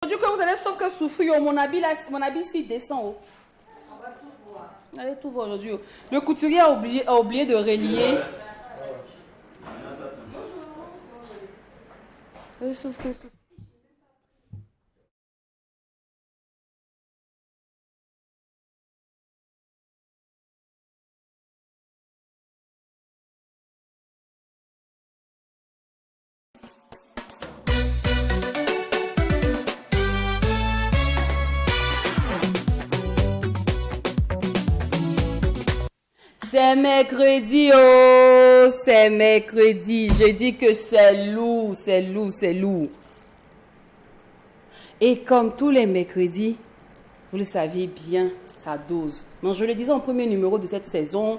Aujourd'hui que vous allez sauf que souffrir, mon habit ici descend. Oh. On va tout voir. Allez tout voir aujourd'hui. Oh. Le couturier a oublié de relier. Sauf que... C'est mercredi, oh, c'est mercredi. Je dis que c'est lourd, c'est lourd, c'est lourd. Et comme tous les mercredis, vous le savez bien, ça dose. Non, je le disais en premier numéro de cette saison,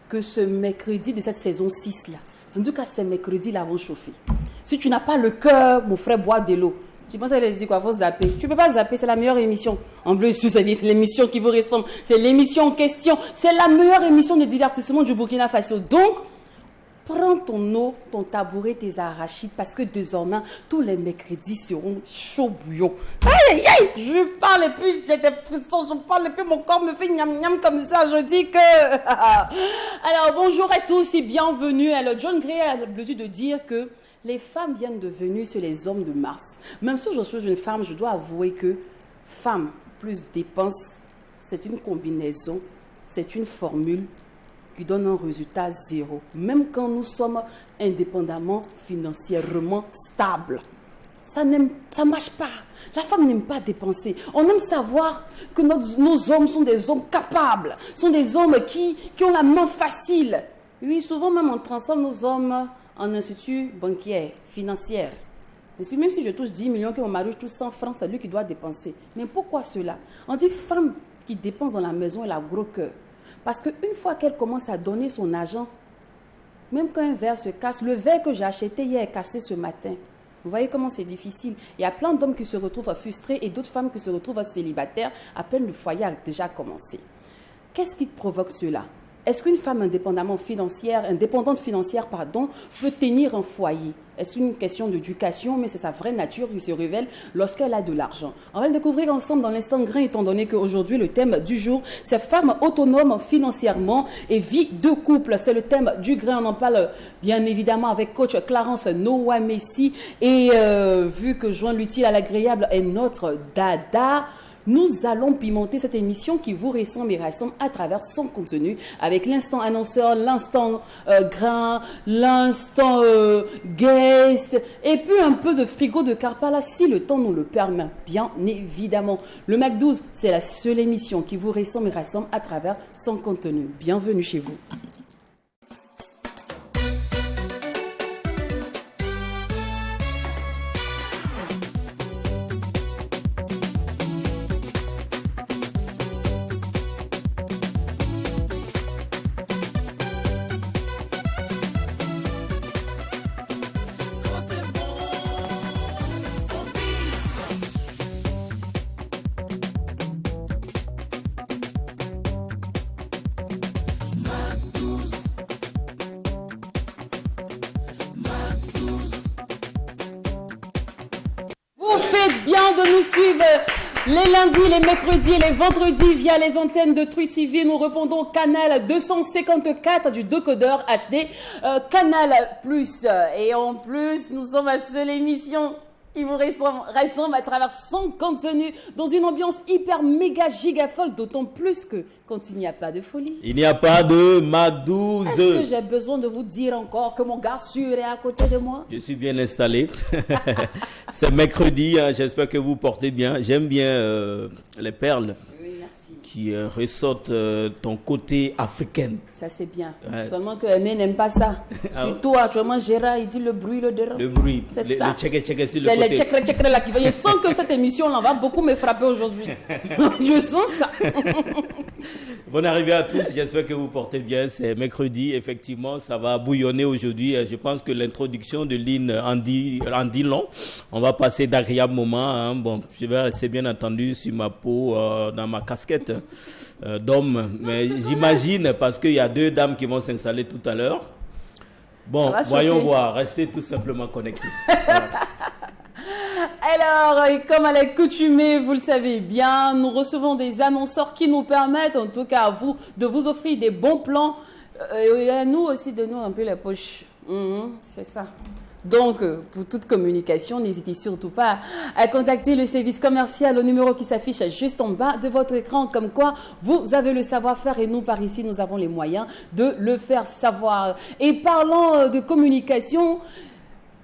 que ce mercredi de cette saison 6 là, en tout cas, ces mercredis là vont chauffer. Si tu n'as pas le cœur, mon frère, bois de l'eau. Tu penses qu'elle dit quoi? Faut zapper. Tu ne peux pas zapper, c'est la meilleure émission. En plus, c'est l'émission qui vous ressemble. C'est l'émission en question. C'est la meilleure émission de divertissement du Burkina Faso. Donc, prends ton eau, ton tabouret, tes arachides, parce que désormais, tous les mercredis seront chauds bouillons. Aïe, aïe, aïe, je parle et puis j'ai des frissons, je parle et puis mon corps me fait miam miam comme ça. Je dis que... Alors, bonjour à tous et bienvenue. Alors, John Gray a l'habitude de dire que les femmes viennent de venir sur les hommes de Mars. Même si je suis une femme, je dois avouer que femme plus dépense, c'est une combinaison, c'est une formule qui donne un résultat zéro. Même quand nous sommes indépendamment, financièrement stables. Ça ne marche pas. La femme n'aime pas dépenser. On aime savoir que nos hommes sont des hommes capables, sont des hommes qui ont la main facile. Oui, souvent même on transforme nos hommes en institut bancaire, financière. Même si je touche 10 millions, que mon mari touche 100 francs, c'est lui qui doit dépenser. Mais pourquoi cela? On dit femme qui dépense dans la maison, elle a gros cœur. Parce qu'une fois qu'elle commence à donner son argent, même quand un verre se casse, le verre que j'ai acheté hier est cassé ce matin. Vous voyez comment c'est difficile. Il y a plein d'hommes qui se retrouvent frustrés et d'autres femmes qui se retrouvent célibataires à peine le foyer a déjà commencé. Qu'est-ce qui provoque cela? Est-ce qu'une femme indépendante financière, peut tenir un foyer? Est-ce une question d'éducation, mais c'est sa vraie nature qui se révèle lorsqu'elle a de l'argent? On va le découvrir ensemble dans l'instant grain, étant donné qu'aujourd'hui, le thème du jour, c'est femmes autonomes financièrement et vie de couple. C'est le thème du grain. On en parle bien évidemment avec coach Clarence Noah Messi. Et vu que joindre l'utile à l'agréable est notre dada, nous allons pimenter cette émission qui vous ressemble et rassemble à travers son contenu avec l'instant annonceur, l'instant grain, l'instant guest et puis un peu de frigo de Carpala si le temps nous le permet, bien évidemment. Le Mac 12, c'est la seule émission qui vous ressemble et rassemble à travers son contenu. Bienvenue chez vous. Les lundis, les mercredis et les vendredis via les antennes de Truy TV. Nous répondons au canal 254 du décodeur HD, Canal Plus. Et en plus, nous sommes la seule émission qui vous ressemble à travers son contenu dans une ambiance hyper méga giga folle, d'autant plus que quand il n'y a pas de folie. Il n'y a pas de Mac 12. Est-ce que j'ai besoin de vous dire encore que mon gars sûr est à côté de moi? Je suis bien installé. C'est mercredi, hein, j'espère que vous portez bien. J'aime bien les perles. Oui, merci. Qui ressortent ton côté africain. Ça c'est bien. Ouais, seulement que Aimé n'aime pas ça. Surtout actuellement Gérard, il dit le bruit, le dérangement. Le bruit, c'est ça. Le check sur le côté. C'est le check là qui va. Je sens que cette émission là va beaucoup me frapper aujourd'hui. Je sens ça. Bonne arrivée à tous, j'espère que vous portez bien. C'est mercredi, effectivement, ça va bouillonner aujourd'hui. Je pense que l'introduction de Lynn en dit long. On va passer d'agréables moments. Hein. Bon, je vais rester bien entendu sur ma peau, dans ma casquette d'homme. Mais j'imagine, parce qu'il y a deux dames qui vont s'installer tout à l'heure. Bon, voyons voir. Restez tout simplement connectés. Voilà. Alors, comme à l'accoutumée, vous le savez bien, nous recevons des annonceurs qui nous permettent, en tout cas à vous, de vous offrir des bons plans et à nous aussi de nous un peu la poche. C'est ça. Donc, pour toute communication, n'hésitez surtout pas à contacter le service commercial au numéro qui s'affiche juste en bas de votre écran. Comme quoi, vous avez le savoir-faire et nous, par ici, nous avons les moyens de le faire savoir. Et parlant de communication,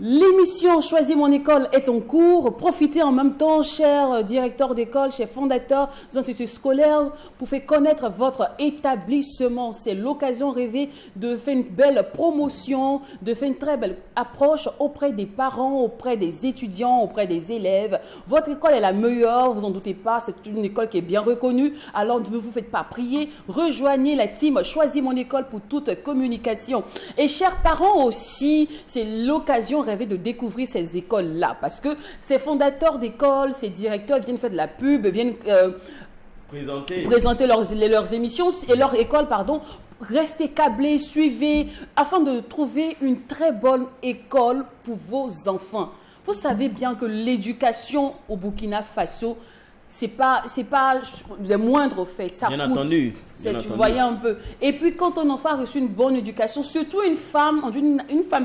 l'émission Choisis mon école est en cours. Profitez en même temps, chers directeurs d'école, chers fondateurs d'instituts scolaires, pour faire connaître votre établissement. C'est l'occasion rêvée de faire une belle promotion, de faire une très belle approche auprès des parents, auprès des étudiants, auprès des élèves. Votre école est la meilleure, vous en doutez pas, c'est une école qui est bien reconnue. Alors ne vous faites pas prier, rejoignez la team Choisis mon école pour toute communication. Et chers parents aussi, c'est l'occasion rêver de découvrir ces écoles-là, parce que ces fondateurs d'écoles, ces directeurs viennent faire de la pub, viennent présenter leurs émissions et leur école, pardon. Restez câblés, suivez, afin de trouver une très bonne école pour vos enfants. Vous savez bien que l'éducation au Burkina Faso, c'est pas le moindre fait. Ça bien coûte. Entendu. Tu voyais un peu. Et puis quand un enfant a reçu une bonne éducation, surtout une femme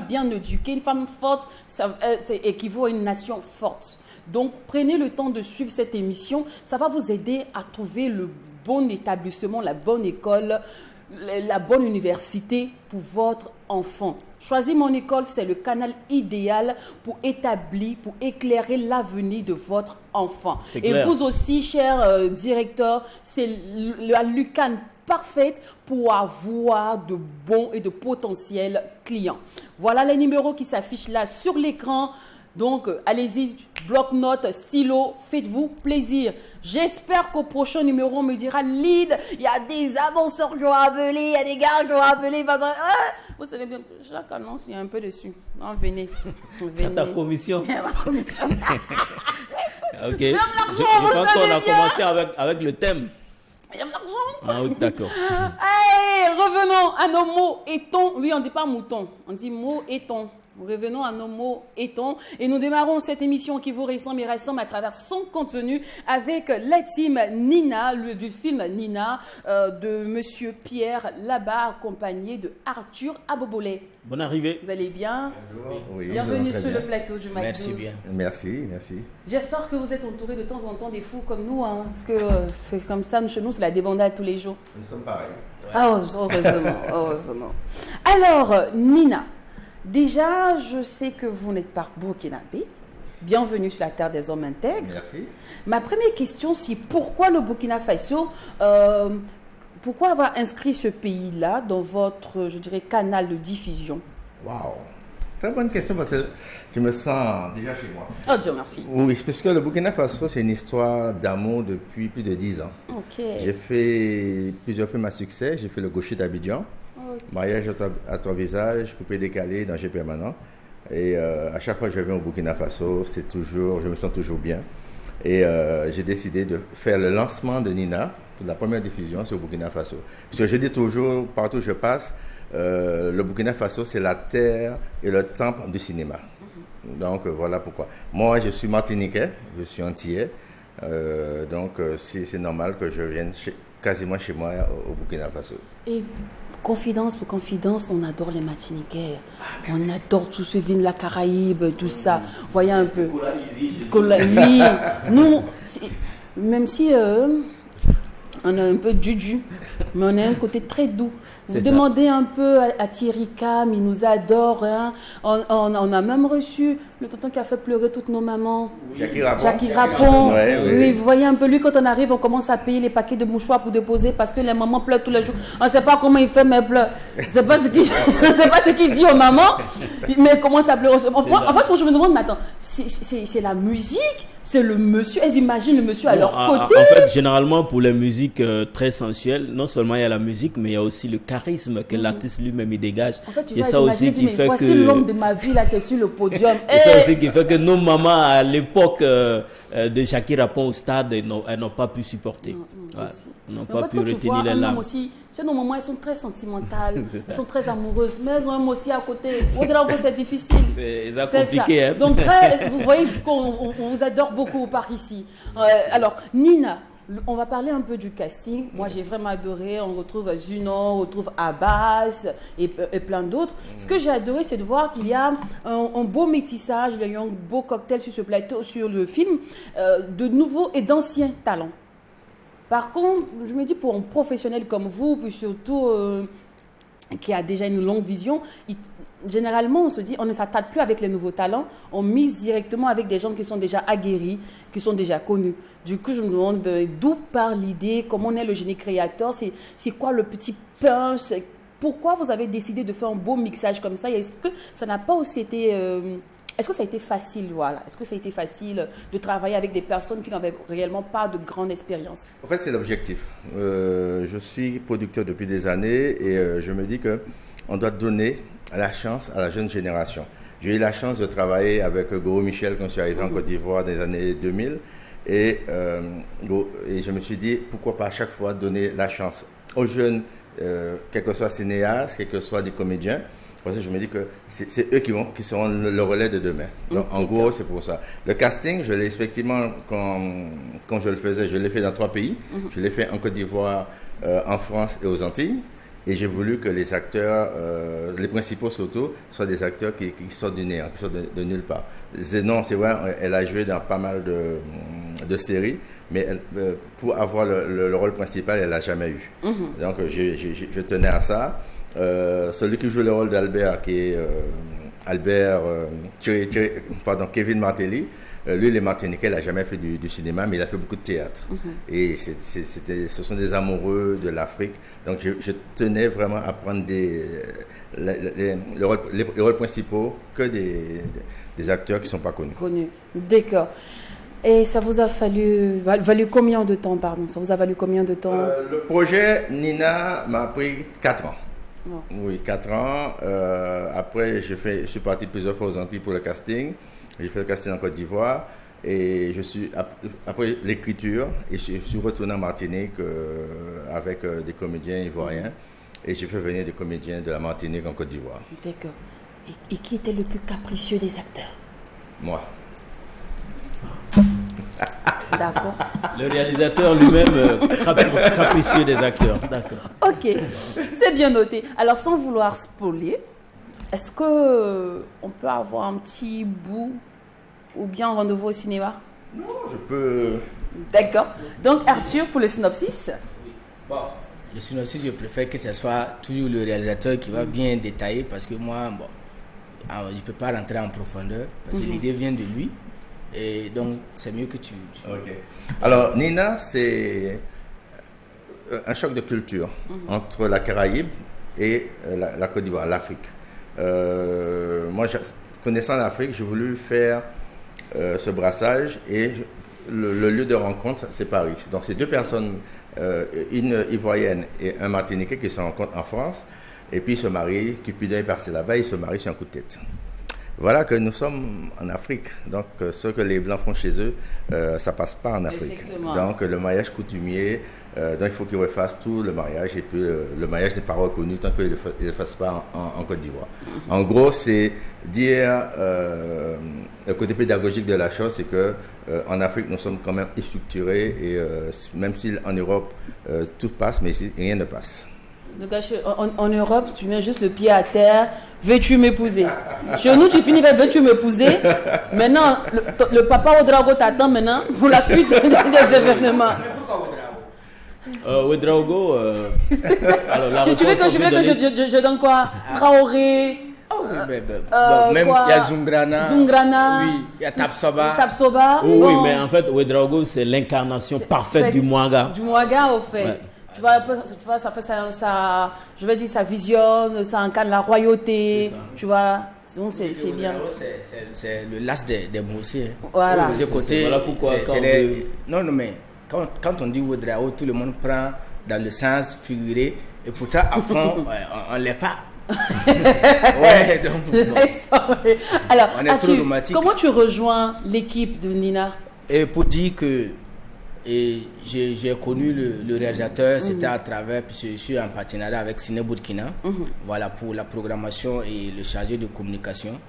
bien éduquée, une femme forte, ça équivaut à une nation forte. Donc prenez le temps de suivre cette émission. Ça va vous aider à trouver le bon établissement, la bonne école, la bonne université pour votre enfant. Choisis mon école, c'est le canal idéal pour éclairer l'avenir de votre enfant. Et vous aussi, chers directeurs, c'est la lucane parfaite pour avoir de bons et de potentiels clients. Voilà les numéros qui s'affichent là sur l'écran. Donc, allez-y, bloc-notes, stylo, faites-vous plaisir. J'espère qu'au prochain numéro, on me dira, lead, il y a des annonceurs qui ont appelé, il y a des gars qui ont appelé. Vous savez bien, chaque annonce, il y a un peu dessus. Non, venez. C'est ta commission. Ok. J'aime l'argent, je pense qu'on a commencé avec le thème. J'aime l'argent. Ah oui, d'accord. Allez, revenons à nos mots et tons. Oui, on ne dit pas mouton, on dit mots et tons. Revenons à nos mots et tons et nous démarrons cette émission qui vous ressemble et rassemble à travers son contenu avec la team Nina, du film Nina de Monsieur Pierre Labat accompagné de Arthur Abobolé. Bonne arrivée. Vous allez bien? Oui, bienvenue sur le plateau du Mac 12. Merci bien. Merci. J'espère que vous êtes entourés de temps en temps des fous comme nous, hein, parce que c'est comme ça, chez nous, c'est la débandade tous les jours. Nous sommes pareils. Ah, heureusement. Alors, Nina. Déjà, je sais que vous n'êtes pas burkinabé. Bienvenue sur la terre des hommes intègres. Merci. Ma première question, c'est pourquoi le Burkina Faso, pourquoi avoir inscrit ce pays-là dans votre, je dirais, canal de diffusion? Waouh. Très bonne question parce que je me sens déjà chez moi. Oh Dieu merci. Oui, parce que le Burkina Faso, c'est une histoire d'amour depuis plus de 10 ans. Ok. J'ai fait plusieurs films à succès. J'ai fait Le Gaucher d'Abidjan. Mariage à trois visages, coupé décalé, danger permanent. Et à chaque fois que je viens au Burkina Faso, je me sens toujours bien. Et j'ai décidé de faire le lancement de Nina pour la première diffusion sur Burkina Faso. Parce que je dis toujours, partout où je passe, le Burkina Faso, c'est la terre et le temple du cinéma. Donc voilà pourquoi. Moi, je suis martiniquais, je suis antillais. Donc c'est normal que je vienne quasiment chez moi au Burkina Faso. Et confidence pour confidence, on adore les Martiniquais. On adore tout ce qui vient de la Caraïbe, tout ça. Voyez un peu. Oui, nous, même si on a un peu du, mais on a un côté très doux. Vous demandez un peu à Thierry Cam, il nous adore. Hein. On a même reçu le tonton qui a fait pleurer toutes nos mamans. Jackie Rapon. Oui, vous voyez un peu, lui, quand on arrive, on commence à payer les paquets de mouchoirs pour déposer parce que les mamans pleurent tous les jours. On ne sait pas comment il fait, mais elle pleure. C'est pas ce qu'il dit aux mamans, mais elle commence à pleurer. Enfin, je me demande, mais attends, c'est la musique, c'est le monsieur. Elles imaginent le monsieur à leur côté. En fait, généralement, pour les musiques musique très sensuelle. Non seulement il y a la musique, mais il y a aussi le charisme que l'artiste lui-même il dégage. En fait, tu et vas ça aussi qui fait voici que l'homme de ma vie là qui est sur le podium. et ça aussi qui fait que nos mamans à l'époque de Shakira Pon au stade, elles n'ont pas pu supporter. Elles n'ont pas pu retenir les larmes. Nos mamans, elles sont très sentimentales, elles sont très amoureuses, mais elles ont un mot aussi à côté. Ouedraogo, c'est difficile. C'est compliqué. Hein? Donc, vous voyez qu'on vous adore beaucoup par ici. Alors, Nina, on va parler un peu du casting. Moi, j'ai vraiment adoré. On retrouve Zuno, on retrouve Abbas et plein d'autres. Ce que j'ai adoré, c'est de voir qu'il y a un beau métissage, il y a un beau cocktail sur ce plateau, sur le film, de nouveaux et d'anciens talents. Par contre, je me dis pour un professionnel comme vous, puis surtout qui a déjà une longue vision, généralement on se dit on ne s'attaque plus avec les nouveaux talents, on mise directement avec des gens qui sont déjà aguerris, qui sont déjà connus. Du coup, je me demande d'où part l'idée, comment on est le génie créateur, c'est quoi le petit punch, pourquoi vous avez décidé de faire un beau mixage comme ça, et est-ce que ça n'a pas aussi été... Est-ce que ça a été facile, voilà? Est-ce que ça a été facile de travailler avec des personnes qui n'avaient réellement pas de grande expérience? En fait, c'est l'objectif. Je suis producteur depuis des années et je me dis qu'on doit donner la chance à la jeune génération. J'ai eu la chance de travailler avec Goro Michel quand je suis arrivé en Côte d'Ivoire dans les années 2000 et je me suis dit pourquoi pas à chaque fois donner la chance aux jeunes, quels que soient cinéastes, quels que soient des comédiens. Parce que je me dis que c'est eux qui seront le relais de demain. Donc, en gros, c'est pour ça. Le casting, je l'ai effectivement, quand je le faisais, je l'ai fait dans 3 pays. Je l'ai fait en Côte d'Ivoire, en France et aux Antilles. Et j'ai voulu que les acteurs, les principaux surtout, soient des acteurs qui sortent du néant, qui sortent de nulle part. Zenon, c'est vrai, elle a joué dans pas mal de séries, mais pour avoir le rôle principal, elle l'a jamais eu. Donc, je tenais à ça. Celui qui joue le rôle d'Albert, qui est Kevin Martelly, lui, les Martiniquais, il n'a jamais fait du cinéma, mais il a fait beaucoup de théâtre. Et ce sont des amoureux de l'Afrique. Donc, je tenais vraiment à prendre les rôles principaux que des acteurs qui ne sont pas connus. D'accord. Et ça vous a valu combien de temps, pardon? Ça vous a valu combien de temps? Le projet Nina m'a pris 4 ans. Oh. Oui, 4 ans. Après, je suis parti plusieurs fois aux Antilles pour le casting. J'ai fait le casting en Côte d'Ivoire. Et après l'écriture, et je suis retourné en Martinique avec des comédiens ivoiriens. Et j'ai fait venir des comédiens de la Martinique en Côte d'Ivoire. D'accord. Et qui était le plus capricieux des acteurs? Moi. D'accord. Le réalisateur lui-même, capricieux des acteurs. D'accord. Ok, c'est bien noté. Alors, sans vouloir spoiler, est-ce qu'on peut avoir un petit bout ou bien un rendez-vous au cinéma? Non, je peux... D'accord. Donc, Arthur, pour le synopsis. Bon, le synopsis, je préfère que ce soit toujours le réalisateur qui va bien détailler parce que moi, je ne peux pas rentrer en profondeur parce que l'idée vient de lui. Et donc, c'est mieux que tu... Ok. Alors, Nina, c'est un choc de culture entre la Caraïbe et la Côte d'Ivoire, l'Afrique. Moi, connaissant l'Afrique, j'ai voulu faire ce brassage et le lieu de rencontre, c'est Paris. Donc, c'est 2 personnes, une Ivoirienne et un Martiniquais qui se rencontrent en France. Et puis, ils se marient. Cupidon est parti là-bas, ils se marient sur un coup de tête. Voilà que nous sommes en Afrique. Donc, ce que les Blancs font chez eux, ça ne passe pas en Afrique. Exactement. Donc, le mariage coutumier, donc il faut qu'ils refassent tout le mariage. Et puis, le mariage n'est pas reconnu tant qu'ils ne le fassent pas en Côte d'Ivoire. En gros, c'est dire, le côté pédagogique de la chose, c'est qu'en Afrique, nous sommes quand même structurés. Et même si en Europe, tout passe, mais ici, rien ne passe. Donc, en Europe, tu mets juste le pied à terre, veux-tu m'épouser? Chez nous, tu finis avec veux-tu m'épouser? Maintenant, le papa Ouedraogo t'attend maintenant pour la suite des événements. Ouedraogo, tu veux que je donne quoi? Traoré. Même il y a Zungrana. Oui, il y a Tapsoba. Oui, mais en fait, Ouedraogo, c'est l'incarnation parfaite du Mwaga. Du Mwaga, au fait. Ouais. Tu vois, ça fait je vais dire, ça visionne, ça incarne la royauté. Tu vois, c'est bien. C'est le las des boursiers. Voilà. Voilà pourquoi. Non, mais quand on dit Ouedraogo, tout le monde prend dans le sens figuré, et pourtant, à fond, on ne l'est pas. Ouais, donc, bon. Alors, on est trop romantique. comment tu rejoins l'équipe de Nina? Et pour dire que j'ai connu le réalisateur, c'était à travers, puisque je suis en partenariat avec Ciné Burkina, voilà, pour la programmation et le chargé de communication.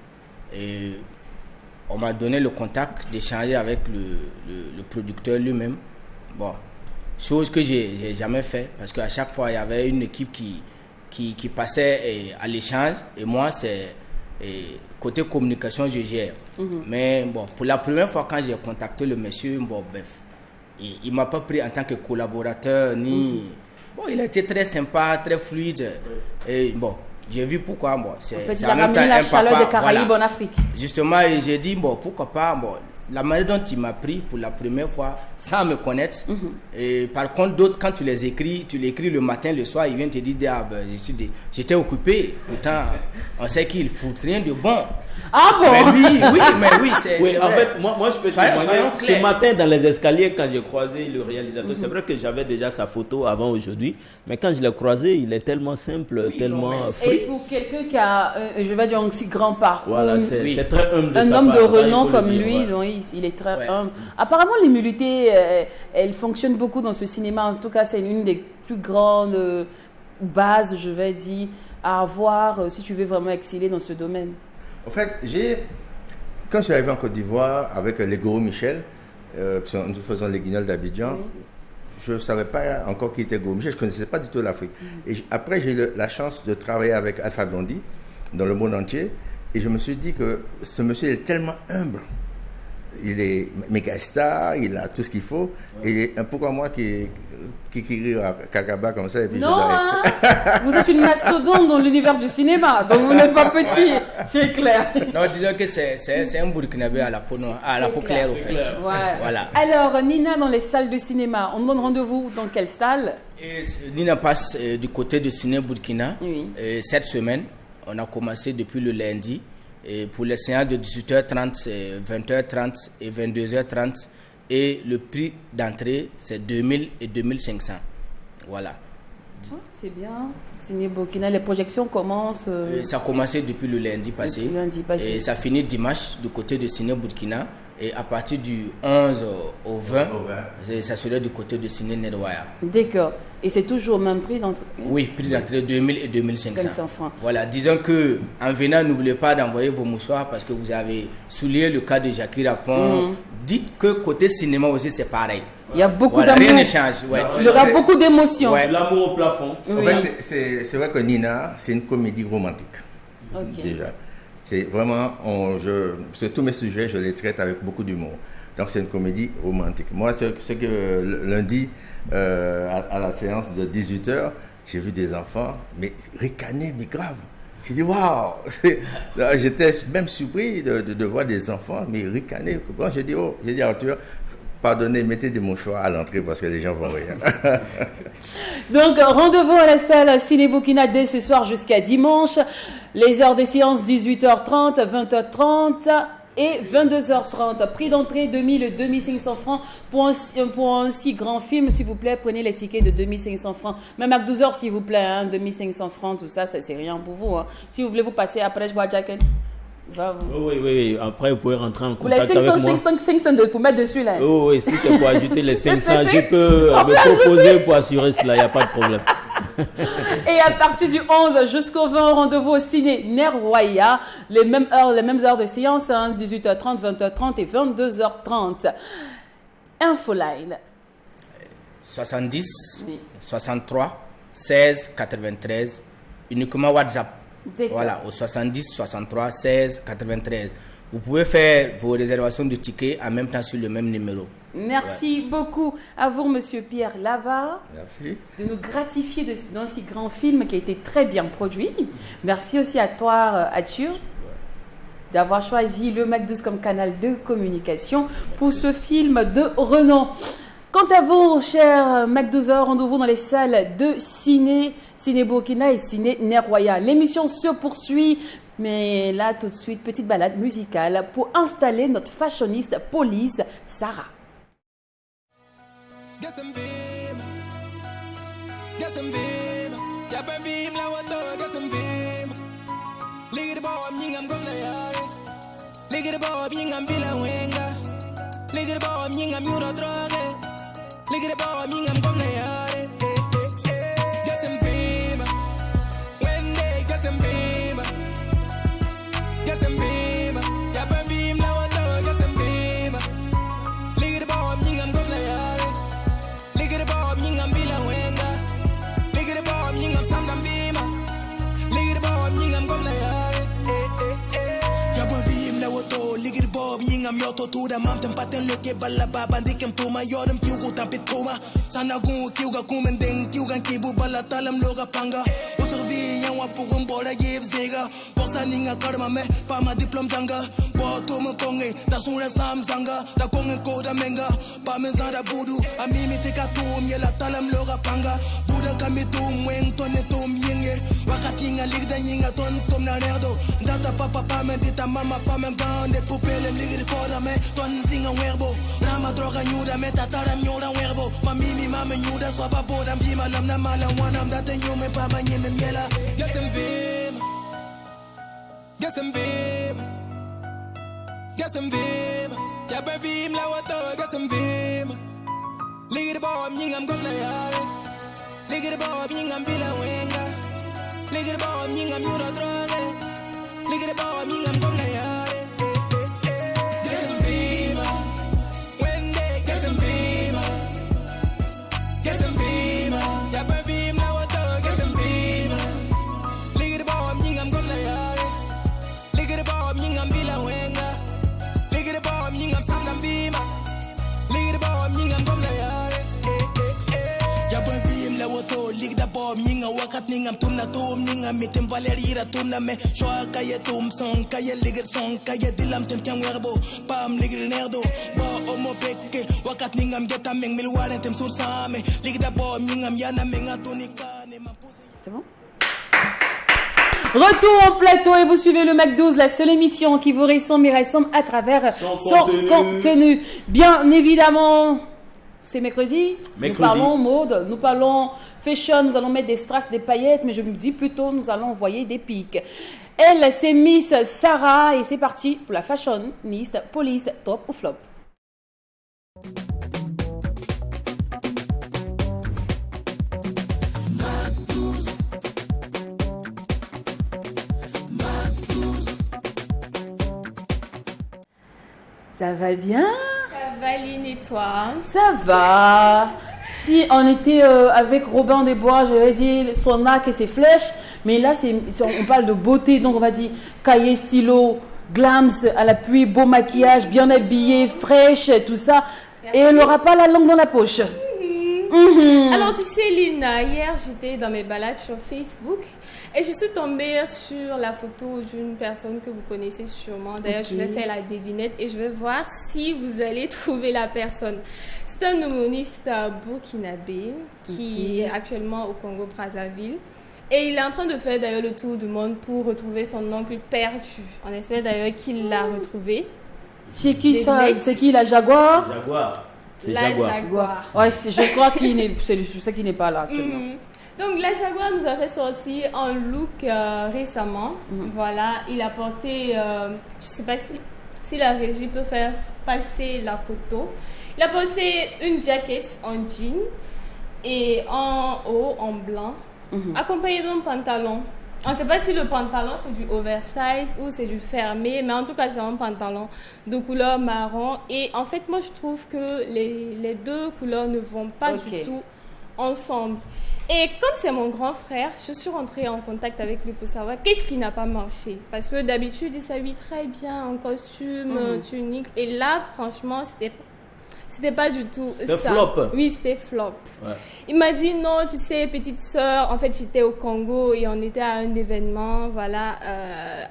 Et on m'a donné le contact d'échanger avec le producteur lui-même. Bon, chose que j'ai jamais fait, parce qu'à chaque fois, il y avait une équipe qui passait à l'échange, et moi, c'est côté communication, je gère. Mais bon, pour la première fois, quand j'ai contacté le monsieur, bon, bref, il ne m'a pas pris en tant que collaborateur, ni... Bon, il a été très sympa, très fluide. Et bon, j'ai vu pourquoi. Bon, c'est en fait, il en a même temps ramené la un chaleur papa, des Caraïbes voilà. en Afrique. Justement, et j'ai dit, bon, pourquoi pas, bon, la manière dont il m'a pris pour la première fois, sans me connaître. Et par contre, d'autres, quand tu les écris, tu l'écris le matin, le soir, ils viennent te dire, ah, ben, j'étais occupé. Pourtant, on sait qu'il ne fout rien de bon. Ah bon? Mais oui, c'est Oui, en vrai. fait, moi je peux Soyons témoigner. clairs. Ce matin, dans les escaliers, quand j'ai croisé le réalisateur, c'est vrai que j'avais déjà sa photo avant aujourd'hui, mais quand je l'ai croisé, il est tellement simple, tellement Et free. pour quelqu'un qui a, je vais dire, un si grand parcours, Voilà, c'est très humble de un sa homme part, de ça, il renom faut le comme dire, lui, ouais. donc, il est très Ouais. humble. Apparemment, l'humilité, elle fonctionne beaucoup dans ce cinéma. En tout cas, c'est une des plus grandes bases, je vais dire, à avoir si tu veux vraiment exceller dans ce domaine. En fait, quand je suis arrivé en Côte d'Ivoire avec les Goro Michel, nous faisons les Guignols d'Abidjan, je ne savais pas encore qui était Goro Michel, je ne connaissais pas du tout l'Afrique. Et après, j'ai eu la chance de travailler avec Alpha Blondy dans le monde entier, et je me suis dit que ce monsieur est tellement humble. Il est méga star, il a tout ce qu'il faut. Et pourquoi moi qui rit à Kakaba comme ça et puis Non, je l'arrête. vous êtes une mastodonte dans l'univers du cinéma, donc vous n'êtes pas petit, c'est clair. Non, disons que c'est un Burkinabé à la peau noire, à la peau claire, au fait. Ouais. Voilà. Alors, Nina, dans les salles de cinéma, on donne rendez-vous dans quelle salle? Et Nina passe du côté de Ciné Burkina. Oui. Et cette semaine, on a commencé depuis le lundi. Et pour les séances de 18h30, 20h30 et 22h30. Et le prix d'entrée, c'est 2000 et 2500. Voilà. Oh, c'est bien. Ciné Burkina, les projections commencent. Et ça a commencé depuis le lundi passé. Depuis lundi passé. Et ça finit dimanche du côté de Ciné Burkina. Et à partir du 11 au 20, ça serait du côté de Ciné Nedwaya. D'accord. Et c'est toujours le même prix d'entrée? Oui, prix d'entrée 2000 et 2500. 500 francs. Voilà, disons que en venant, n'oubliez pas d'envoyer vos mouchoirs parce que vous avez souligné le cas de Jackie Rapon. Dites que côté cinéma aussi, c'est pareil. Il y a beaucoup Voilà, d'amour. rien ne change. Ouais. Il y aura beaucoup d'émotions. Ouais. L'amour au plafond. En fait, c'est vrai que Nina, c'est une comédie romantique. Ok. Déjà. C'est vraiment, tous mes sujets, je les traite avec beaucoup d'humour. Donc c'est une comédie romantique. Moi, ce que lundi, à la séance de 18h, j'ai vu des enfants, mais ricaner, mais grave. J'ai dit, waouh! J'étais même surpris de voir des enfants, mais ricaner. Bon, j'ai dit à Arthur, pardonnez, mettez des mouchoirs à l'entrée parce que les gens vont rire. Donc, rendez-vous à la salle Ciné Burkina dès ce soir jusqu'à dimanche. Les heures de séance 18h30, 20h30 et 22h30. Prix d'entrée 2000 et 2500 francs pour un si grand film. S'il vous plaît, prenez les tickets de 2500 francs. Même à 12h, s'il vous plaît, hein, 2500 francs, tout ça, c'est rien pour vous. Hein. Si vous voulez vous passer après, je vois Jacken. Oui. Après, vous pouvez rentrer en Pour les contact 500, avec moi. 500 pour mettre dessus là. Oh, oui, si c'est pour ajouter les 500, je peux me proposer pour assurer cela, il n'y a pas de problème. Et à partir du 11 jusqu'au 20, rendez-vous au ciné Nerwaya. Les mêmes heures de séance, hein, 18h30, 20h30 et 22h30. Infoline. 70, Oui. 63, 16, 93. Uniquement WhatsApp. D'accord. Voilà, au 70, 63, 16, 93. Vous pouvez faire vos réservations de tickets en même temps sur le même numéro. Merci beaucoup à vous, Monsieur Pierre Lava, Merci. de nous gratifier d'un si grand film qui a été très bien produit. Merci aussi à toi, Arthur, d'avoir choisi le Mac12 comme canal de communication pour ce film de renom. Quant à vous, chers Mac12, rendez-vous dans les salles de Ciné Burkina et Ciné Nerwaya. L'émission se poursuit, mais là, tout de suite, petite balade musicale pour installer notre fashioniste police, Sarah. some vim. Get some vim. Yap en vim la wato, get some vim. Ligger det bara om ingen gamla yare. Ligger det bara om ingen bila wenga. Ligger det bara om ingen mjura drage. Ligger det bara om ingen gamla yare. Get some vim. When they get some vim. Get some vim. Yap en vim la wato, get some vim. Ligger det bara om ingen gamla yare. Ligger det bara om ingen bila wenga. Ligger det bara om ingen samdan vima. Ligger det bara om ingen gamla yare. Jabba vim la wato. Ligger det bara om ingen mjoto. Tura mamten paten leke balla baban dikem tuma. Yoram kiugu tampit koma. Sana gungu kiuga kumendeng. Kiugan kibu balla talam loga panga. Usurvi yang wapugun boda yev zega. Porsa ninga karma me. Pama diplom zanga. Boto me konge. Da sunra sam zanga. Da konge koda menga. Pa me zara budu. Amimi teka tum yela talam loga panga. Buda kami tum weng tonne tum yenge. Wakati nga ligda yinga ton tom na nerdo. Data papa pa men dita mama pa men bande. Pupele ligri koda me. Ton zinga werbo. Rama droga nyuda me tatara nyuda werbo. Mamimi mama nyuda swapa boda mbima lam na mala wanam data nyume pa ba nyeme miela. Get some vim. Get some vim. Get some vim. Yap en vim la wato. Get some vim. Ligger det bara om ingen gamla yare. Ligger det bara om ingen bila wenga. Ligger det bara om ingen mjura drage. Ligger det bara om ingen gamla yare. Get some vim. When they get some vim. Get some vim. Yap en vim la wato. Get some vim. Ligger det bara om ingen gamla yare. Ligger det bara om ingen bila wenga. Ligger det bara om ingen samdan vima. Ligger det bara om ingen gamla yare. Jabba vim la wato. Ligger det bara om ingen wakat ningam tunna tum ninga mitem valerira tunna me. Shoa kaya tum son kaya ligger son kaya dilam tem tem werbo. Pam ligger nerdo. Ba omo peke wakat ningam geta meng milwaren tem sur same. Ligger det bara om ingen yana menga tunika ne mampuse. C'est bon? Retour au plateau et vous suivez le Mac12, la seule émission qui vous ressemble et ressemble à travers son contenu. Bien évidemment, c'est mercredi. Nous parlons mode, nous parlons fashion, nous allons mettre des strass, des paillettes, mais je me dis plutôt nous allons envoyer des pics. Elle, c'est Miss Sarah et c'est parti pour la fashioniste police top ou flop. Ça va bien? Ça va, Lynn, et toi? Ça va. Si on était avec Robin des Bois, j'avais dit son arc et ses flèches. Mais là, on parle de beauté. Donc, on va dire cahier, stylo, glams à l'appui, beau maquillage, bien habillé, fraîche, tout ça. Merci. Et elle n'aura pas la langue dans la poche. Alors, tu sais, Lynn, hier, j'étais dans mes balades sur Facebook. Et je suis tombée sur la photo d'une personne que vous connaissez sûrement. D'ailleurs, je vais faire la devinette et je vais voir si vous allez trouver la personne. C'est un humoriste burkinabé qui est actuellement au Congo-Brazzaville. Et il est en train de faire d'ailleurs le tour du monde pour retrouver son oncle perdu. On espère d'ailleurs qu'il l'a retrouvé. C'est qui ça? C'est qui, la Jaguar? Jaguar. C'est la Jaguar. Ouais, je crois c'est ça qui n'est pas là actuellement. Donc, la Jaguar nous a fait sortir un look récemment. Voilà, il a porté, je ne sais pas si la régie peut faire passer la photo. Il a porté une jaquette en jean et en haut en blanc, accompagné d'un pantalon. On ne sait pas si le pantalon c'est du oversize ou c'est du fermé, mais en tout cas c'est un pantalon de couleur marron. Et en fait, moi je trouve que les deux couleurs ne vont pas du tout ensemble. Et comme c'est mon grand frère, je suis rentrée en contact avec lui pour savoir qu'est-ce qui n'a pas marché. Parce que d'habitude, il s'habille très bien en costume, tunique. Et là, franchement, c'était pas du tout ça. C'était flop. Oui, c'était flop. Ouais. Il m'a dit non, tu sais, petite sœur, en fait, j'étais au Congo et on était à un événement, voilà,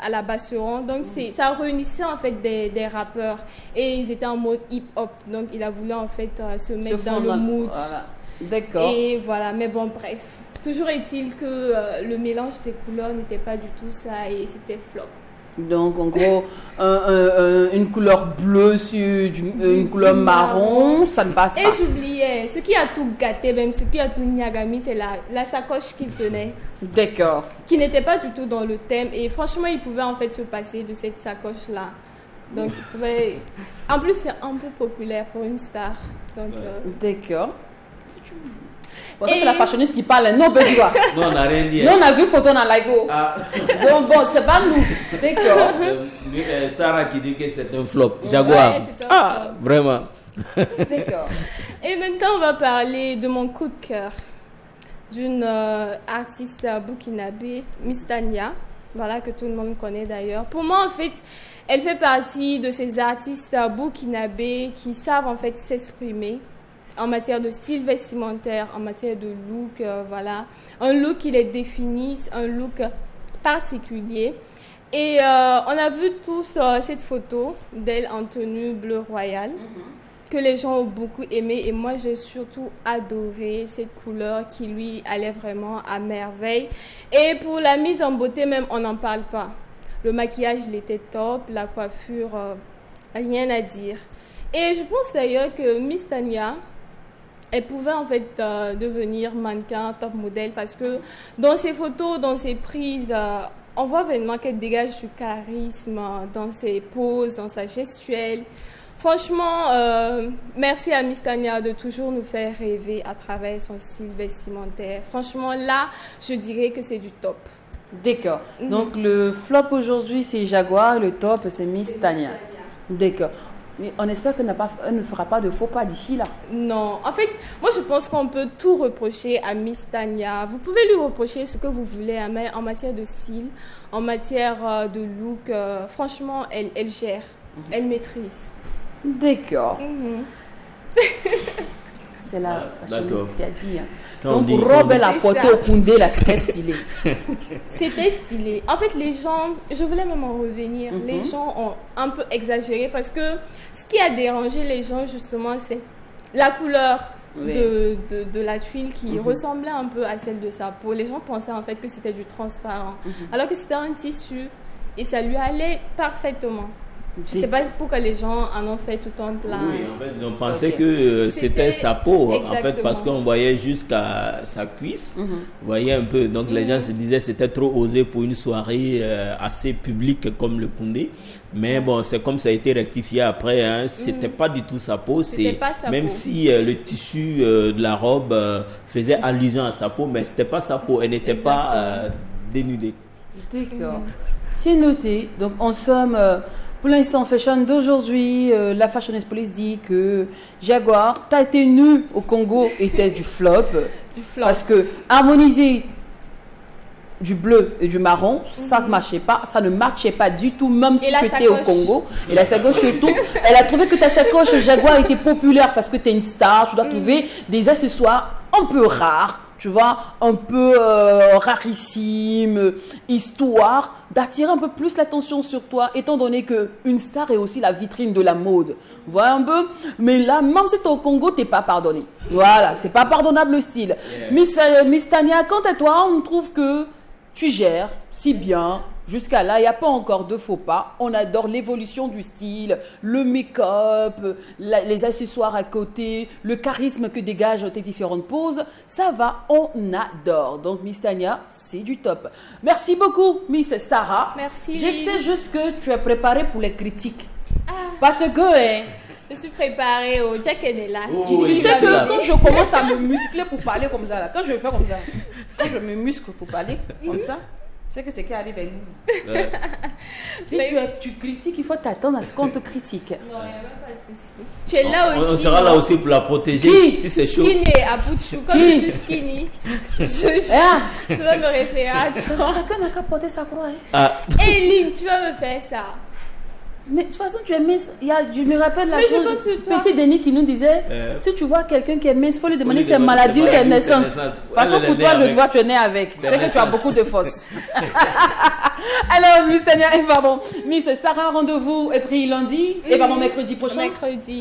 à la Basseron. Donc, ça réunissait en fait des rappeurs et ils étaient en mode hip-hop. Donc, il a voulu en fait se mettre dans le mood. Voilà. D'accord. Et voilà, mais bon, bref. Toujours est-il que le mélange des couleurs n'était pas du tout ça et c'était flop. Donc, en gros, une couleur bleue sur une couleur marron, ça ne passe pas. Et j'oubliais, ce qui a tout gâté, même ce qui a tout niagami, c'est la sacoche qu'il tenait. D'accord. Qui n'était pas du tout dans le thème. Et franchement, il pouvait en fait se passer de cette sacoche-là. Donc, il pouvait... En plus, c'est un peu populaire pour une star. Donc, D'accord. Bon, ça, c'est la fashioniste qui parle. Non, ben, tu vois. Non, on n'a rien dit. Nous, on a vu photo dans Laigo. Ah. Donc, bon, c'est pas nous. D'accord. C'est Sarah qui dit que c'est un flop. Jaguar. Ouais, c'est un flop. Vraiment. D'accord. Et maintenant, on va parler de mon coup de cœur. D'une artiste burkinabé, Miss Tania. Voilà, que tout le monde connaît d'ailleurs. Pour moi, en fait, elle fait partie de ces artistes burkinabés qui savent en fait s'exprimer en matière de style vestimentaire, en matière de look, voilà. Un look qui les définit, un look particulier. Et on a vu tous cette photo d'elle en tenue bleu royal, que les gens ont beaucoup aimé. Et moi, j'ai surtout adoré cette couleur qui lui allait vraiment à merveille. Et pour la mise en beauté même, on n'en parle pas. Le maquillage, il était top, la coiffure, rien à dire. Et je pense d'ailleurs que Miss Tania, elle pouvait en fait devenir mannequin, top modèle, parce que dans ses photos, dans ses prises, on voit vraiment qu'elle dégage du charisme dans ses poses, dans sa gestuelle. Franchement, merci à Miss Tania de toujours nous faire rêver à travers son style vestimentaire. Franchement, là, je dirais que c'est du top. D'accord. Donc, le flop aujourd'hui, c'est Jaguar, le top, c'est Miss Tania. D'accord. Mais on espère qu'elle ne fera pas de faux pas d'ici là. Non, en fait, moi je pense qu'on peut tout reprocher à Miss Tania. Vous pouvez lui reprocher ce que vous voulez, hein, mais en matière de style, en matière de look, franchement, elle gère, elle maîtrise. D'accord. C'est la fashioniste qui a dit. Donc, robe, elle a porté au Koundé, là, c'était stylé. C'était stylé. En fait, les gens, je voulais même en revenir, les gens ont un peu exagéré parce que ce qui a dérangé les gens, justement, c'est la couleur de la tuile qui ressemblait un peu à celle de sa peau. Les gens pensaient en fait que c'était du transparent, alors que c'était un tissu et ça lui allait parfaitement. Je ne sais pas pourquoi les gens en ont fait tout un plan. Oui, en fait, ils ont pensé que c'était sa peau, en fait, parce qu'on voyait jusqu'à sa cuisse. Vous voyez un peu. Donc, les gens se disaient que c'était trop osé pour une soirée assez publique comme le Koundé. Mais bon, c'est comme ça a été rectifié après. Hein. C'était pas du tout sa peau. Même si le tissu de la robe faisait allusion à sa peau, mais c'était pas sa peau. Elle n'était pas dénudée. D'accord. C'est noté. Donc, en somme, pour l'instant fashion d'aujourd'hui, la Fashionist Police dit que Jaguar, t'as été nu au Congo, était du flop. Parce que harmoniser du bleu et du marron, ça ne marchait pas du tout, même si tu étais au Congo. Et la sacoche surtout, elle a trouvé que ta sacoche Jaguar était populaire parce que tu es une star, tu dois trouver des accessoires un peu rares, tu vois, un peu rarissime, histoire d'attirer un peu plus l'attention sur toi, étant donné qu'une star est aussi la vitrine de la mode. Vous voyez un peu? Mais là, même si tu es au Congo, tu n'es pas pardonné. Voilà, c'est pas pardonnable le style. Yeah. Miss Tania, quant à toi, on trouve que tu gères si bien. Jusqu'à là, il n'y a pas encore de faux pas. On adore l'évolution du style, le make-up, les accessoires à côté, le charisme que dégagent tes différentes poses. Ça va, on adore. Donc, Miss Tania, c'est du top. Merci beaucoup, Miss Sarah. Merci. J'espère juste que tu es préparée pour les critiques. Parce que... je suis préparée au Jack et là. Tu sais que quand je commence à me muscler pour parler comme ça, là, quand je fais comme ça, quand je me muscle pour parler comme ça, c'est que c'est qui arrive avec nous. Si tu critiques, il faut t'attendre à ce qu'on te critique. Non, il n'y a même pas de souci. Tu es là aussi. On sera là aussi pour la protéger si c'est chaud. Skinny à bout de chou. Comme je suis skinny, je vais me référer à toi. Chacun n'a qu'à porter sa croix. Lynn, tu vas me faire ça. Mais de toute façon, tu es mince. Je me rappelle la chose. Petit Denis qui nous disait si tu vois quelqu'un qui est mince, il faut lui demander ses maladies ou ses naissances. De toute façon, pour toi, je vois que tu es né avec. C'est que tu as beaucoup de force. Alors, Miss Tania, Miss Sarah, rendez-vous est pris lundi. Et mercredi prochain.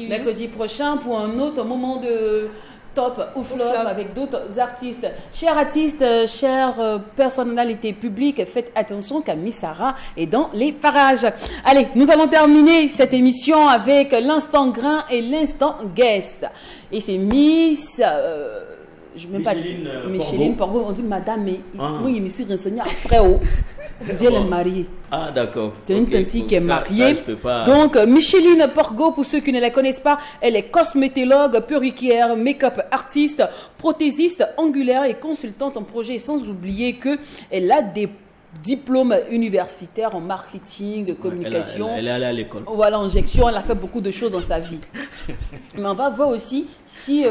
Mercredi prochain pour un autre moment de top ou flop avec d'autres artistes. Chers artistes, chères personnalités publiques, faites attention qu'Ami Sarah est dans les parages. Allez, nous allons terminer cette émission avec l'instant grain et l'instant guest. Et c'est Miss... je ne vais même pas dire Micheline Porgo, on dit madame, mais moi, je me suis renseignée après. Elle est mariée. Ah, d'accord. C'est une tante qui est mariée. Donc, Micheline Porgo, pour ceux qui ne la connaissent pas, elle est cosmétologue, perruquière, make-up artiste, prothésiste angulaire et consultante en projet. Sans oublier qu'elle a des diplômes universitaires en marketing, de communication. Elle est allée à l'école. Voilà, injection. Elle a fait beaucoup de choses dans sa vie. Mais on va voir aussi si...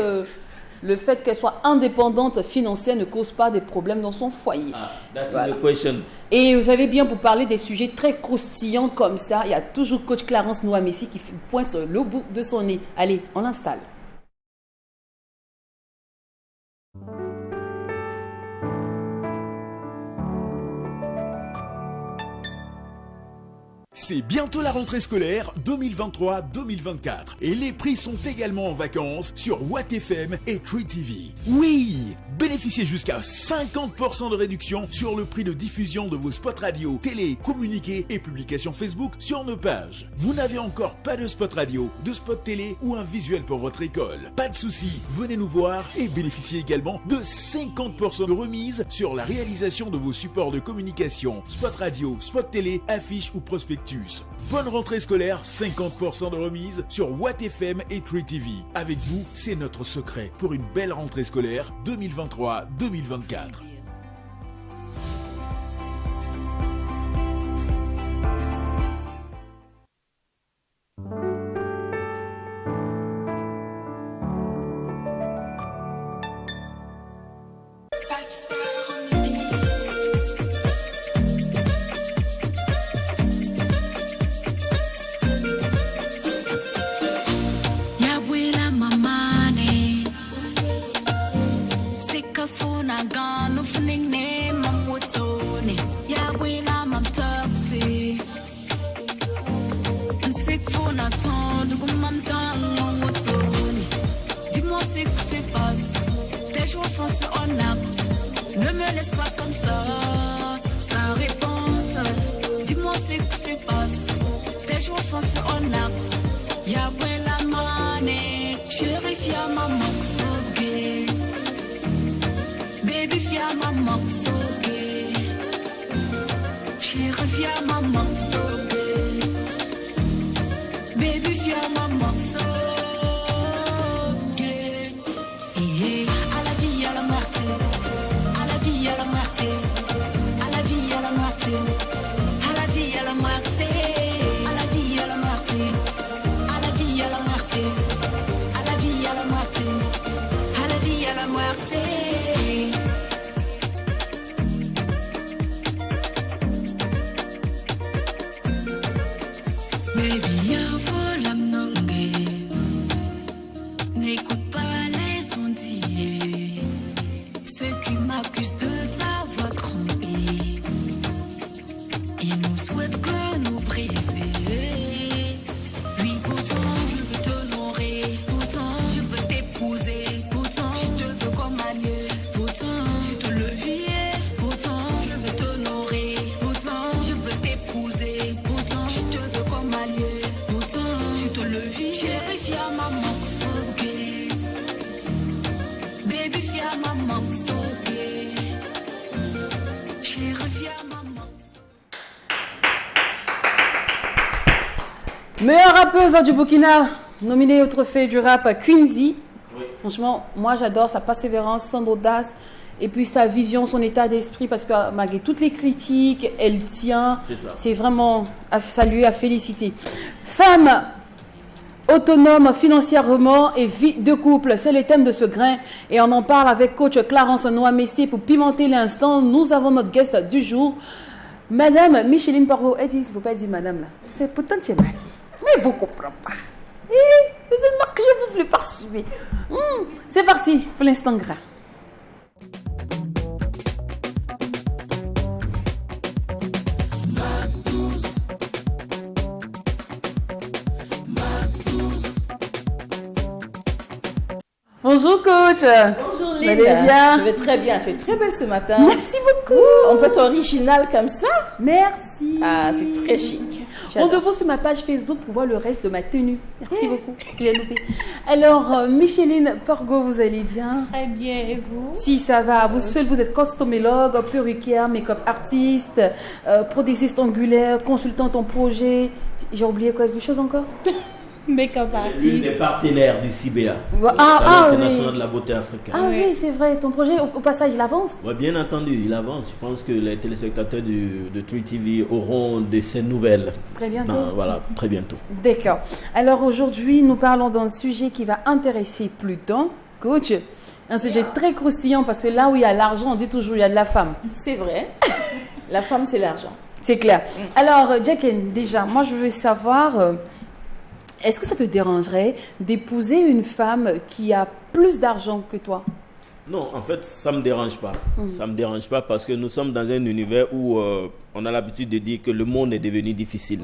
le fait qu'elle soit indépendante financière ne cause pas des problèmes dans son foyer. Ah, that's the question. Et vous savez bien, pour parler des sujets très croustillants comme ça, il y a toujours coach Clarence Noamessi qui pointe le bout de son nez. Allez, on l'installe. C'est bientôt la rentrée scolaire 2023-2024 et les prix sont également en vacances sur WattFM et Tree TV. Oui, bénéficiez jusqu'à 50% de réduction sur le prix de diffusion de vos spots radio, télé, communiqués et publications Facebook sur nos pages. Vous n'avez encore pas de spot radio, de spot télé ou un visuel pour votre école? Pas de souci, venez nous voir et bénéficiez également de 50% de remise sur la réalisation de vos supports de communication, spot radio, spot télé, affiches ou prospectus. Bonne rentrée scolaire, 50% de remise sur WattFM et Tree TV. Avec vous, c'est notre secret pour une belle rentrée scolaire 2023-2024. Meilleure rappeuse du Burkina, nominée au trophée du rap Quincy. Oui. Franchement, moi j'adore sa persévérance, son audace et puis sa vision, son état d'esprit parce que malgré toutes les critiques, elle tient. C'est vraiment à saluer, à féliciter. Femme autonome financièrement et vie de couple, c'est le thème de ce grain et on en parle avec coach Clarence Noamessi pour pimenter l'instant. Nous avons notre guest du jour, Madame Micheline Porgo. Elle dit, il ne faut pas dire Madame là, c'est pourtant tu es mariée. Mais vous ne comprenez pas. Vous êtes mariés, vous voulez pas suivre. C'est parti pour l'instant gras. Bonjour coach. Bonjour Vous Linda. allez bien? Je vais très bien. Tu es très belle ce matin. Merci beaucoup. On peut être original comme ça. Merci. Ah, c'est très chic. Rendez-vous sur ma page Facebook pour voir le reste de ma tenue. Merci beaucoup. J'ai loupé. Alors, Micheline Porgo, vous allez bien? Très bien, et vous? Si, ça va. Vous seul, vous êtes costomologue, perruquière, make-up artiste, prothésiste angulaire, consultante en projet. J'ai oublié quelque chose encore? Make-up L'une artist. des partenaires du CBA, le Salon international de la beauté africaine. Ah oui, c'est vrai. Ton projet, au passage, il avance? Ouais, bien entendu, il avance. Je pense que les téléspectateurs de True TV auront de ces nouvelles. Très bientôt. Voilà, très bientôt. D'accord. Alors aujourd'hui, nous parlons d'un sujet qui va intéresser Pluton, coach. Un sujet très croustillant parce que là où il y a l'argent, on dit toujours il y a de la femme. C'est vrai. La femme, c'est l'argent. C'est clair. Alors, Jacqueline, déjà, moi je veux savoir, est-ce que ça te dérangerait d'épouser une femme qui a plus d'argent que toi? Non, en fait, ça ne me dérange pas. Ça ne me dérange pas parce que nous sommes dans un univers où on a l'habitude de dire que le monde est devenu difficile.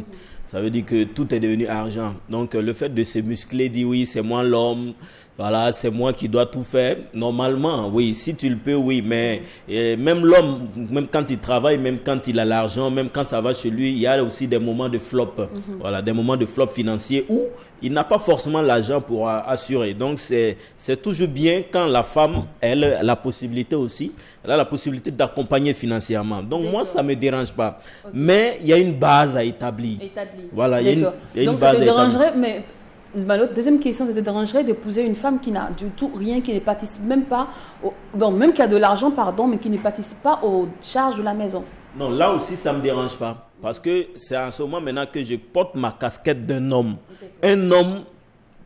Ça veut dire que tout est devenu argent. Donc, le fait de se muscler, dire oui, c'est moi l'homme, voilà, c'est moi qui dois tout faire. Normalement, oui, si tu le peux, oui. Mais même l'homme, même quand il travaille, même quand il a l'argent, même quand ça va chez lui, il y a aussi des moments de flop. Voilà, des moments de flop financier où il n'a pas forcément l'argent pour assurer. Donc, c'est toujours bien quand la femme, elle a la possibilité aussi, elle a la possibilité d'accompagner financièrement. Donc, moi, ça ne me dérange pas. Okay. Mais il y a une base à établir. Voilà, il y a une base à établir. Donc, ça te dérangerait, mais l'autre deuxième question, ça te dérangerait d'épouser une femme qui n'a du tout rien, qui ne participe même pas, même qui a de l'argent, pardon, mais qui ne participe pas aux charges de la maison? Non, là aussi, ça ne me dérange pas. Parce que c'est en ce moment maintenant que je porte ma casquette d'un homme. Un homme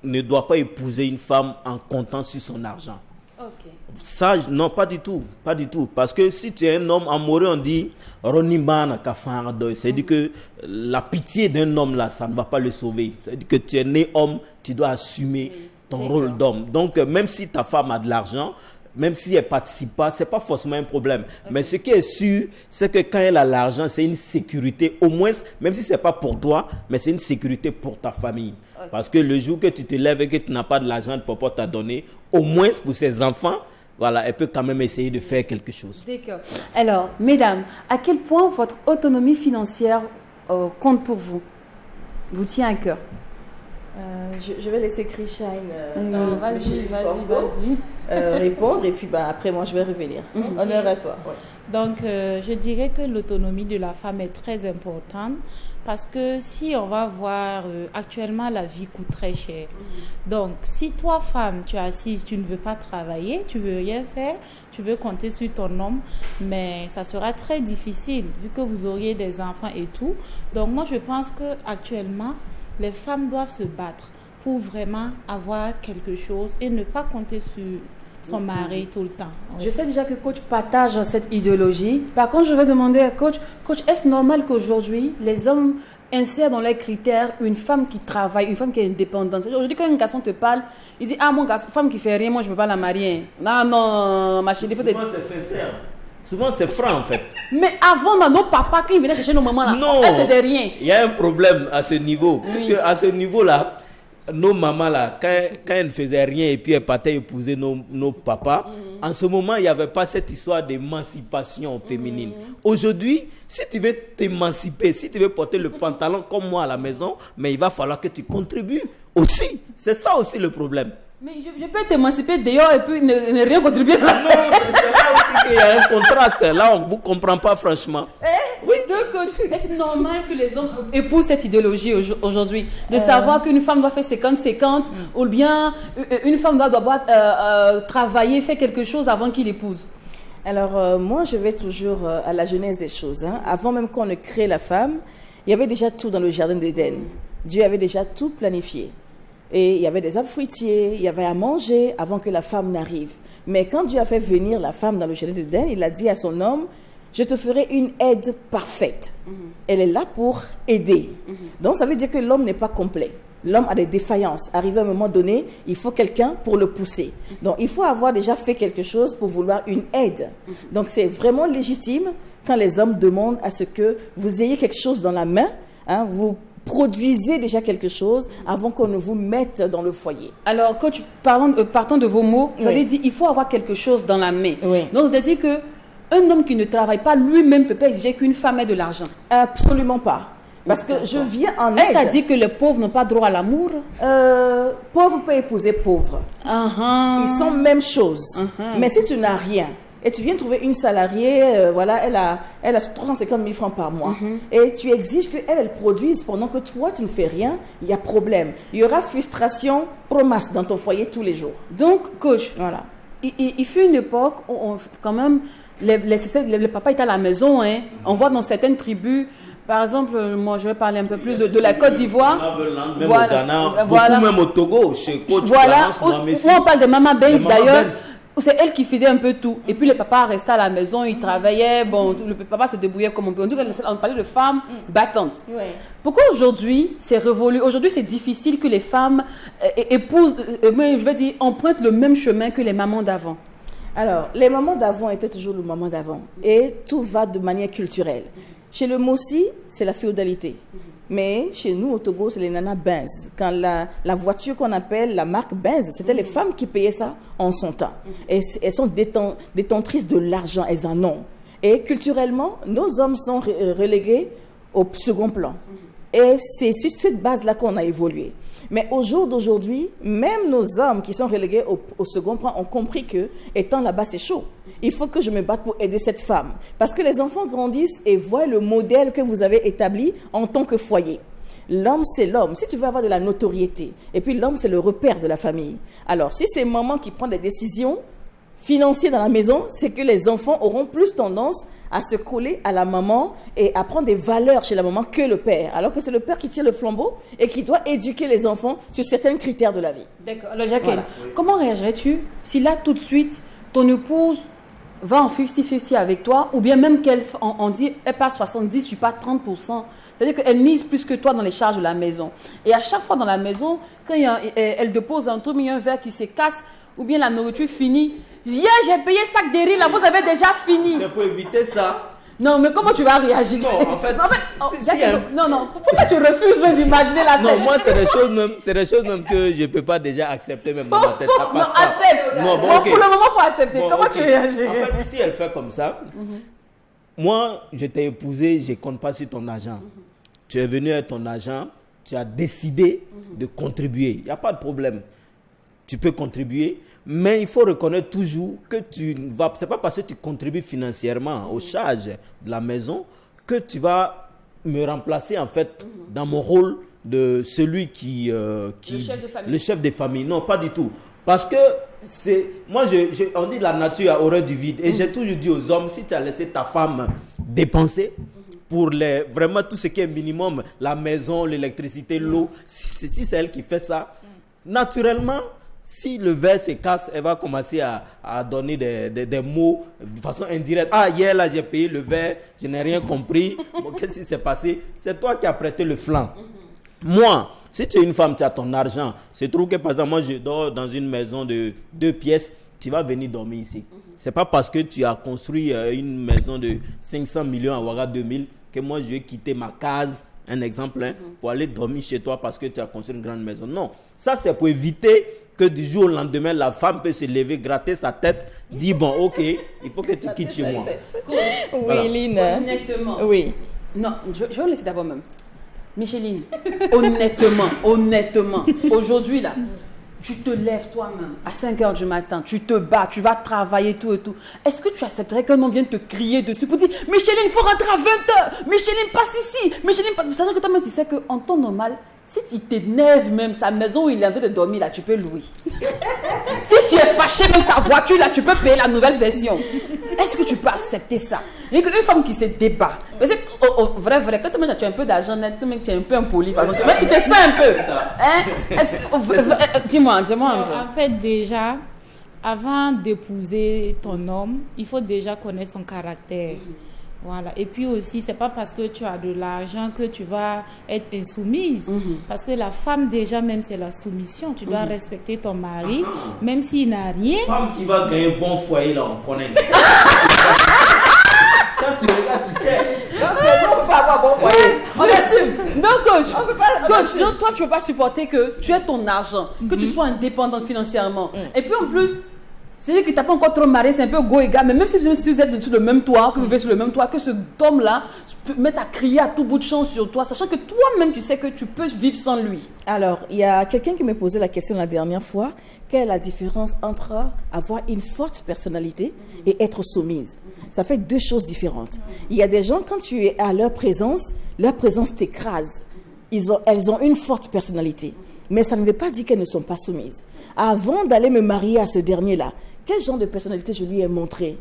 ne doit pas épouser une femme en comptant sur son argent. Okay. Ça, non, pas du tout. Pas du tout. Parce que si tu es un homme, en Moré, on dit c'est-à-dire que la pitié d'un homme, là, ça ne va pas le sauver. C'est-à-dire que tu es né homme, tu dois assumer ton rôle d'homme. Donc, même si ta femme a de l'argent, même si elle ne participe pas, ce n'est pas forcément un problème. Okay. Mais ce qui est sûr, c'est que quand elle a l'argent, c'est une sécurité. Au moins, même si ce n'est pas pour toi, mais c'est une sécurité pour ta famille. Okay. Parce que le jour que tu te lèves et que tu n'as pas de l'argent que papa t'a donné, au moins pour ses enfants, voilà, elle peut quand même essayer de faire quelque chose. D'accord. Alors, mesdames, à quel point votre autonomie financière compte pour vous? Vous tient à cœur? Je vais laisser Chrishine vas-y. Répondre et puis après moi je vais revenir. Honneur à toi. Ouais. Donc je dirais que l'autonomie de la femme est très importante parce que si on va voir actuellement la vie coûte très cher. Donc si toi femme tu es assise, tu ne veux pas travailler, tu veux rien faire, tu veux compter sur ton homme, mais ça sera très difficile vu que vous auriez des enfants et tout. Donc moi je pense que actuellement les femmes doivent se battre pour vraiment avoir quelque chose et ne pas compter sur son mari tout le temps. Je sais déjà que coach partage cette idéologie. Par contre, je vais demander à coach, est-ce normal qu'aujourd'hui, les hommes insèrent dans leurs critères une femme qui travaille, une femme qui est indépendante? Aujourd'hui, quand un garçon te parle, il dit « Ah, mon garçon, femme qui fait rien, moi, je ne peux pas la marier. » Non, ma chérie, souvent, c'est sincère. Souvent, c'est franc, en fait. Mais avant, nos papas, quand ils venaient chercher nos mamans, là, elles ne faisaient rien. Il y a un problème à ce niveau. Oui. Puisque à ce niveau-là, nos mamans, là, quand elles ne faisaient rien et puis elles partaient épouser nos papas, en ce moment, il n'y avait pas cette histoire d'émancipation féminine. Aujourd'hui, si tu veux t'émanciper, si tu veux porter le pantalon comme moi à la maison, mais il va falloir que tu contribues aussi. C'est ça aussi le problème. Mais je peux t'émanciper dehors et puis ne rien contribuer. Non, c'est là aussi qu'il y a un contraste. Là, on ne vous comprend pas franchement. Oui. Donc, est-ce normal que les hommes épousent cette idéologie aujourd'hui? De savoir qu'une femme doit faire 50-50 ou bien une femme doit travailler, faire quelque chose avant qu'il épouse? Alors, moi, je vais toujours à la genèse des choses. Avant même qu'on ne crée la femme, il y avait déjà tout dans le jardin d'Éden. Dieu avait déjà tout planifié. Et il y avait des arbres fruitiers, il y avait à manger avant que la femme n'arrive. Mais quand Dieu a fait venir la femme dans le jardin d'Éden, il a dit à son homme, je te ferai une aide parfaite. Elle est là pour aider. Donc ça veut dire que l'homme n'est pas complet. L'homme a des défaillances. Arrivé à un moment donné, il faut quelqu'un pour le pousser. Donc il faut avoir déjà fait quelque chose pour vouloir une aide. Donc c'est vraiment légitime quand les hommes demandent à ce que vous ayez quelque chose dans la main, vous produisez déjà quelque chose avant qu'on ne vous mette dans le foyer. Alors, coach, partant de vos mots, vous avez dit il faut avoir quelque chose dans la main. Oui. Donc, vous avez dit qu'un homme qui ne travaille pas lui-même ne peut pas exiger qu'une femme ait de l'argent. Absolument pas. Parce que je viens en aide. Est-ce que ça dit que les pauvres n'ont pas droit à l'amour? Pauvre peut épouser pauvre. Ils sont même chose. Mais si tu n'as rien, et tu viens trouver une salariée, elle a 350 000 francs par mois, et tu exiges qu'elle produise pendant que toi, tu ne fais rien, il y a problème. Il y aura frustration pro-masse dans ton foyer tous les jours. Donc, coach, voilà. Il fut une époque où, quand même, les papas étaient à la maison. Hein. On voit dans certaines tribus, par exemple, moi je vais parler un peu plus de la Côte d'Ivoire. Même au Ghana, beaucoup même au Togo, chez coach Clarence où on parle de Maman Benz d'ailleurs. C'est elle qui faisait un peu tout. Et puis les papas restaient à la maison, ils travaillaient. Bon, le papa se débrouillait comme on peut. On parlait de femmes battantes. Ouais. Pourquoi aujourd'hui c'est révolu? Aujourd'hui c'est difficile que les femmes épousent, je vais dire, empruntent le même chemin que les mamans d'avant. Alors, les mamans d'avant étaient toujours le maman d'avant. Et tout va de manière culturelle. Chez le Mossi, c'est la féodalité. Mais chez nous, au Togo, c'est les nanas Benz. Quand la voiture qu'on appelle la marque Benz, c'était les femmes qui payaient ça en son temps. Et elles sont détentrices de l'argent, elles en ont. Et culturellement, nos hommes sont relégués au second plan. Et c'est sur cette base-là qu'on a évolué. Mais au jour d'aujourd'hui, même nos hommes qui sont relégués au second plan ont compris que, étant là-bas, c'est chaud. Il faut que je me batte pour aider cette femme. Parce que les enfants grandissent et voient le modèle que vous avez établi en tant que foyer. L'homme, c'est l'homme. Si tu veux avoir de la notoriété, et puis l'homme, c'est le repère de la famille. Alors, si c'est maman qui prend des décisions financières dans la maison, c'est que les enfants auront plus tendance à se coller à la maman et à prendre des valeurs chez la maman que le père. Alors que c'est le père qui tire le flambeau et qui doit éduquer les enfants sur certains critères de la vie. D'accord. Alors, Jacqueline, comment réagirais-tu si là, tout de suite, ton épouse va en 50-50 avec toi, ou bien même on dit, elle passe 70, tu pas 30%. C'est-à-dire qu'elle mise plus que toi dans les charges de la maison. Et à chaque fois dans la maison, quand elle dépose un truc, il y a un verre qui se casse, ou bien la nourriture finie. Hier, j'ai payé sac de riz, là, vous avez déjà fini. C'est pour éviter ça. Non, mais comment tu vas réagir? Non, en fait, non, pourquoi tu refuses même d'imaginer la scène? Non, moi, c'est des choses même que je ne peux pas déjà accepter même dans ma tête. Ça passe pas. Accepte. Non, bon, okay. Pour le moment, il faut accepter. Comment tu réagis? En fait, si elle fait comme ça, moi, je t'ai épousé, je ne compte pas sur ton argent. Tu es venu avec ton argent, tu as décidé de contribuer. Il n'y a pas de problème. Tu peux contribuer, mais il faut reconnaître toujours que ce n'est pas parce que tu contribues financièrement aux charges de la maison que tu vas me remplacer en fait dans mon rôle de celui le chef de famille. Non, pas du tout. Parce que on dit la nature a horreur du vide. Et j'ai toujours dit aux hommes, si tu as laissé ta femme dépenser pour vraiment tout ce qui est minimum, la maison, l'électricité, l'eau, si c'est elle qui fait ça, naturellement, si le verre se casse, elle va commencer à donner des mots de façon indirecte. Ah, hier, là, j'ai payé le verre, je n'ai rien compris. Bon, qu'est-ce qui s'est passé? C'est toi qui as prêté le flanc. Moi, si tu es une femme, tu as ton argent. C'est trouve que, par exemple, moi, je dors dans une maison de 2 pièces. Tu vas venir dormir ici. C'est pas parce que tu as construit une maison de 500 millions à Ouaga 2000 que moi, je vais quitter ma case, un exemple, pour aller dormir chez toi parce que tu as construit une grande maison. Non, ça, c'est pour éviter que du jour au lendemain, la femme peut se lever, gratter sa tête, dire bon, ok, il faut que tu quittes chez moi. Voilà. Oui, Lina. Honnêtement. Oui. Non, je vais laisser d'abord même. Micheline, honnêtement, aujourd'hui là, tu te lèves toi-même à 5h du matin, tu te bats, tu vas travailler tout et tout. Est-ce que tu accepterais qu'un homme vienne te crier dessus pour dire Micheline, il faut rentrer à 20h, Micheline, passe ici, Micheline, passe. Sachant que toi-même, tu sais qu'en temps normal, si tu t'énerves même, sa maison où il est en train de dormir là, tu peux louer. Si tu es fâché, même sa voiture là, tu peux payer la nouvelle version. Est-ce que tu peux accepter ça? Il y a une femme qui se débat. Parce que, vrai, quand tu as un peu d'argent net, tu es un peu impoli. Mais tu te sens un peu. Hein? Dis-moi un peu. En fait, déjà, avant d'épouser ton homme, il faut déjà connaître son caractère. Voilà. Et puis aussi, c'est pas parce que tu as de l'argent que tu vas être insoumise. Parce que la femme, déjà, même, c'est la soumission. Tu dois respecter ton mari, même s'il n'a rien. Femme qui va gagner un bon foyer, là, on connaît. Quand tu regardes, tu sais. Non, c'est bon, on peut avoir un bon foyer. On assume. Donc, coach, on donc, toi, tu ne peux pas supporter que tu aies ton argent, que tu sois indépendant financièrement. Et puis, en plus, c'est-à-dire que tu n'as pas encore trop marié, c'est un peu go et gars, mais même si vous êtes sur le même toit, que vous vivez sur le même toit, que cet homme-là peut mettre à crier à tout bout de champ sur toi, sachant que toi-même, tu sais que tu peux vivre sans lui. Alors, il y a quelqu'un qui me posait la question la dernière fois, quelle est la différence entre avoir une forte personnalité et être soumise? Ça fait deux choses différentes. Il y a des gens, quand tu es à leur présence t'écrase. Elles ont une forte personnalité, mais ça ne veut pas dire qu'elles ne sont pas soumises. Avant d'aller me marier à ce dernier-là, quel genre de personnalité je lui ai montré?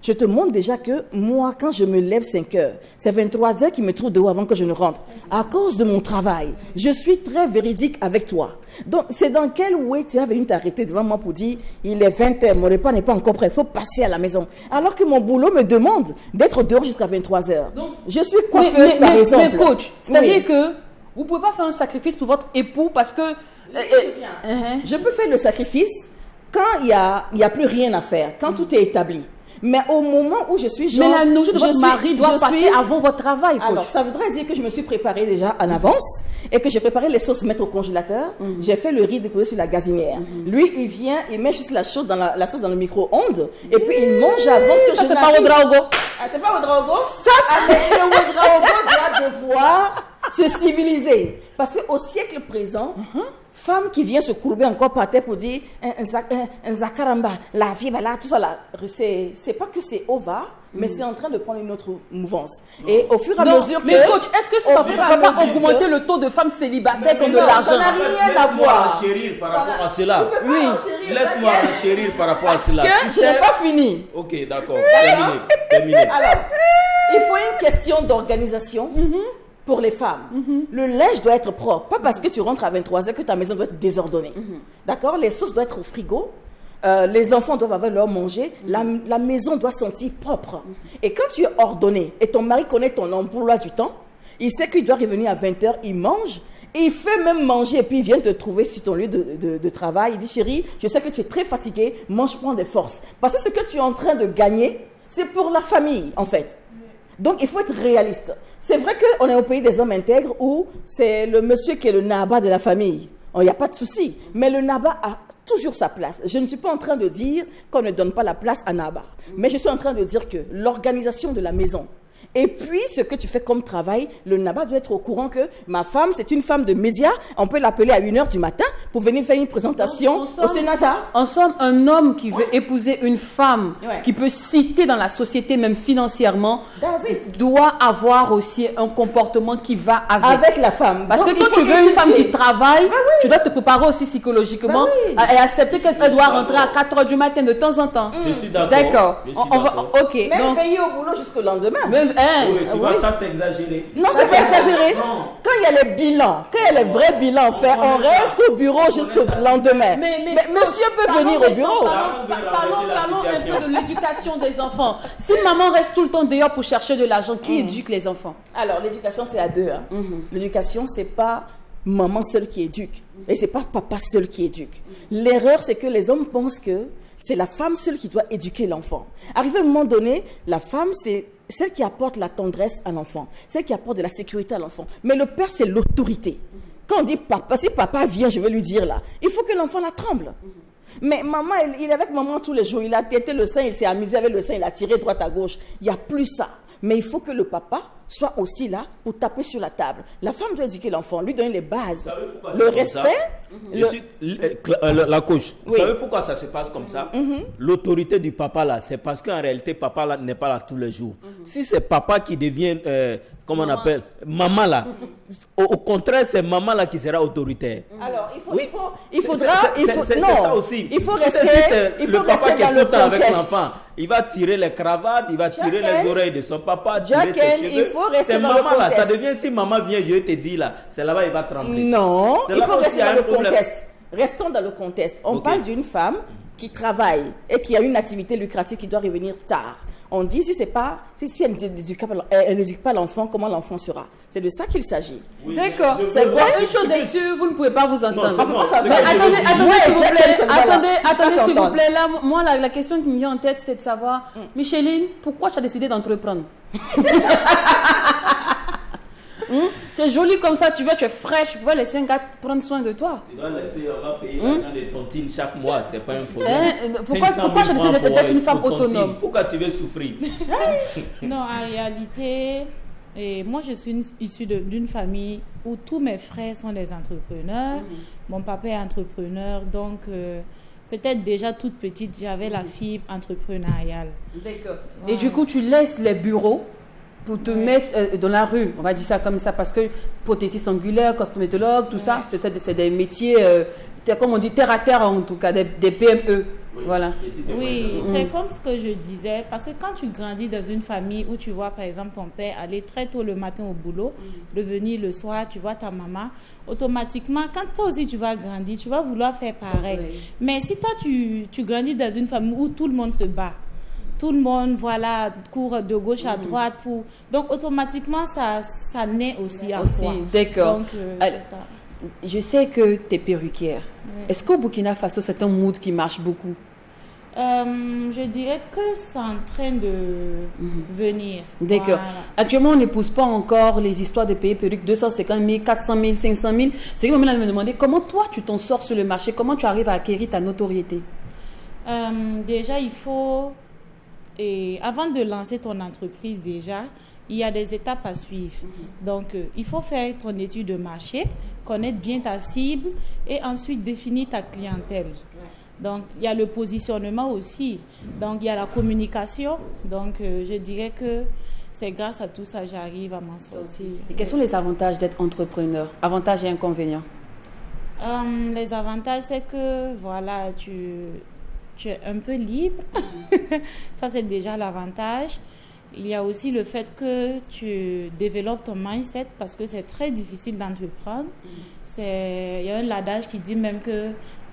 Je te montre déjà que moi, quand je me lève 5 heures, c'est 23 heures qui me trouve dehors avant que je ne rentre. À cause de mon travail, je suis très véridique avec toi. Donc, c'est dans quel way tu as venu t'arrêter devant moi pour dire, il est 20 heures, mon repas n'est pas encore prêt, il faut passer à la maison. Alors que mon boulot me demande d'être dehors jusqu'à 23 heures. Donc, je suis coiffeuse, par exemple. Mais coach, c'est-à-dire que vous ne pouvez pas faire un sacrifice pour votre époux parce que... Je peux faire le sacrifice quand il y a plus rien à faire, quand tout est établi. Mais au moment où je suis genre... Mais la nourriture de votre mari doit passer avant votre travail, coach. Alors, ça voudrait dire que je me suis préparée déjà en avance et que j'ai préparé les sauces mettre au congélateur. J'ai fait le riz déposé sur la gazinière. Lui, il vient, il met juste la sauce dans le micro-ondes et puis il mange avant que ça, je c'est pas au drago. Ah, c'est pas au drago? Ça, c'est le drago doit devoir se civiliser. Parce qu'au siècle présent, femme qui vient se courber encore par terre pour dire un zakaramba, la vie, là, tout ça là, c'est pas que c'est over, mais c'est en train de prendre une autre mouvance. Et au fur et à mesure que... Mais coach, est-ce que ça ne va pas augmenter le taux de femmes célibataires comme de l'argent? Ça n'a rien à voir. Chérir par rapport à cela. Oui. Laisse-moi chérir par rapport à cela. Je n'ai pas fini. Ok, d'accord. Terminé. Alors, il faut une question d'organisation. Pour les femmes, le linge doit être propre. Pas parce que tu rentres à 23h que ta maison doit être désordonnée. D'accord? Les sauces doivent être au frigo. Les enfants doivent avoir leur manger. La maison doit sentir propre. Et quand tu es ordonné et ton mari connaît ton emploi du temps, il sait qu'il doit revenir à 20h, il mange. Et il fait même manger et puis il vient te trouver sur ton lieu de travail. Il dit, chérie, je sais que tu es très fatiguée, mange, prends des forces. Parce que ce que tu es en train de gagner, c'est pour la famille, en fait. Donc, il faut être réaliste. C'est vrai qu'on est au pays des hommes intègres où c'est le monsieur qui est le naba de la famille. Il n'y a pas de souci. Mais le naba a toujours sa place. Je ne suis pas en train de dire qu'on ne donne pas la place à naba. Mais je suis en train de dire que l'organisation de la maison, et puis, ce que tu fais comme travail, le naba doit être au courant que ma femme, c'est une femme de médias. On peut l'appeler à 1h du matin pour venir faire une présentation au Sénat. En somme, un homme qui veut épouser une femme, qui peut citer dans la société, même financièrement, doit avoir aussi un comportement qui va avec la femme. Parce que quand tu veux une femme qui travaille, tu dois te préparer aussi psychologiquement et accepter qu'elle doit rentrer à 4h du matin de temps en temps. Je suis d'accord. D'accord. Ok. Même veiller au boulot jusqu'au lendemain. Oui, tu vois, ça c'est exagéré. Non, c'est pas exagéré. Quand il y a les bilans, quand il y a les vrais bilans faits, on reste au bureau jusqu'au lendemain. Mais monsieur peut venir au bureau. Parlons un peu de l'éducation des enfants. Si maman reste tout le temps dehors pour chercher de l'argent, qui éduque les enfants? Alors, l'éducation, c'est à deux. L'éducation, c'est pas maman seule qui éduque. Et c'est pas papa seul qui éduque. L'erreur, c'est que les hommes pensent que c'est la femme seule qui doit éduquer l'enfant. Arrivé à un moment donné, la femme, c'est celle qui apporte la tendresse à l'enfant, celle qui apporte de la sécurité à l'enfant. Mais le père, c'est l'autorité. Quand on dit papa, si papa vient, je vais lui dire là, il faut que l'enfant la tremble. Mais maman, il est avec maman tous les jours, il a tété le sein, il s'est amusé avec le sein, il a tiré droite à gauche. Il n'y a plus ça. Mais il faut que le papa soit aussi là pour taper sur la table. La femme doit éduquer l'enfant, lui donner les bases. Le respect. La coach, vous savez pourquoi ça se passe comme ça? L'autorité du papa là, c'est parce qu'en réalité, papa là n'est pas là tous les jours. Si c'est papa qui devient, comment on appelle, maman là, au contraire, c'est maman là qui sera autoritaire. Alors, c'est ça aussi. Il faut rester, le papa qui est tout le temps avec l'enfant. Il va tirer les cravates, il va tirer les oreilles de son papa, tirer ses cheveux. C'est maman là, ça devient si maman vient, je te dis là, c'est là-bas il va trembler. Non, il faut rester dans le contexte. Restons dans le contexte. On parle d'une femme qui travaille et qui a une activité lucrative qui doit revenir tard. On dit si elle n'éduque pas l'enfant, comment l'enfant sera? C'est de ça qu'il s'agit. Oui, d'accord. C'est vrai. Une chose est sûre, vous ne pouvez pas vous entendre. Attendez, s'il vous plaît. Là, moi, la question qui me vient en tête, c'est de savoir, Micheline, pourquoi tu as décidé d'entreprendre? Tu es jolie comme ça, tu es fraîche, tu peux laisser un gars prendre soin de toi. Tu dois laisser, on va payer l'argent de tontine chaque mois, c'est pas un problème. Pourquoi je décide d'être une femme autonome? Pourquoi tu veux souffrir? Non, en réalité, moi je suis issue d'une famille où tous mes frères sont des entrepreneurs. Mon papa est entrepreneur, donc peut-être déjà toute petite, j'avais la fibre entrepreneuriale. D'accord. Et du coup, tu laisses les bureaux pour te mettre dans la rue, on va dire ça comme ça, parce que prothésiste angulaire, cosmétologue, tout ça, c'est des métiers, comme on dit, terre à terre en tout cas, des PME. Voilà. Oui, c'est comme ce que je disais, parce que quand tu grandis dans une famille où tu vois par exemple ton père aller très tôt le matin au boulot, revenir le soir, tu vois ta maman, automatiquement, quand toi aussi tu vas grandir, tu vas vouloir faire pareil. Oui. Mais si toi tu grandis dans une famille où tout le monde se bat, tout le monde, voilà, court de gauche à droite. Donc, automatiquement, ça naît aussi à toi. D'accord. Je sais que tu es perruquière. Oui. Est-ce qu'au Burkina Faso, c'est un mood qui marche beaucoup? Je dirais que c'est en train de venir. D'accord. Voilà. Actuellement, on n'épouse pas encore les histoires de payer perruques 250 000, 400 000, 500 000. C'est que maintenant, je me demandais comment toi, tu t'en sors sur le marché, comment tu arrives à acquérir ta notoriété? Déjà, il faut... Et avant de lancer ton entreprise déjà, il y a des étapes à suivre. Donc, il faut faire ton étude de marché, connaître bien ta cible et ensuite définir ta clientèle. Donc, il y a le positionnement aussi. Donc, il y a la communication. Donc, je dirais que c'est grâce à tout ça que j'arrive à m'en sortir. Et quels sont les avantages d'être entrepreneur? Avantages et inconvénients? Les avantages, c'est que, voilà, tu es un peu libre. Ça, c'est déjà l'avantage. Il y a aussi le fait que tu développes ton mindset parce que c'est très difficile d'entreprendre. Il y a un adage qui dit même que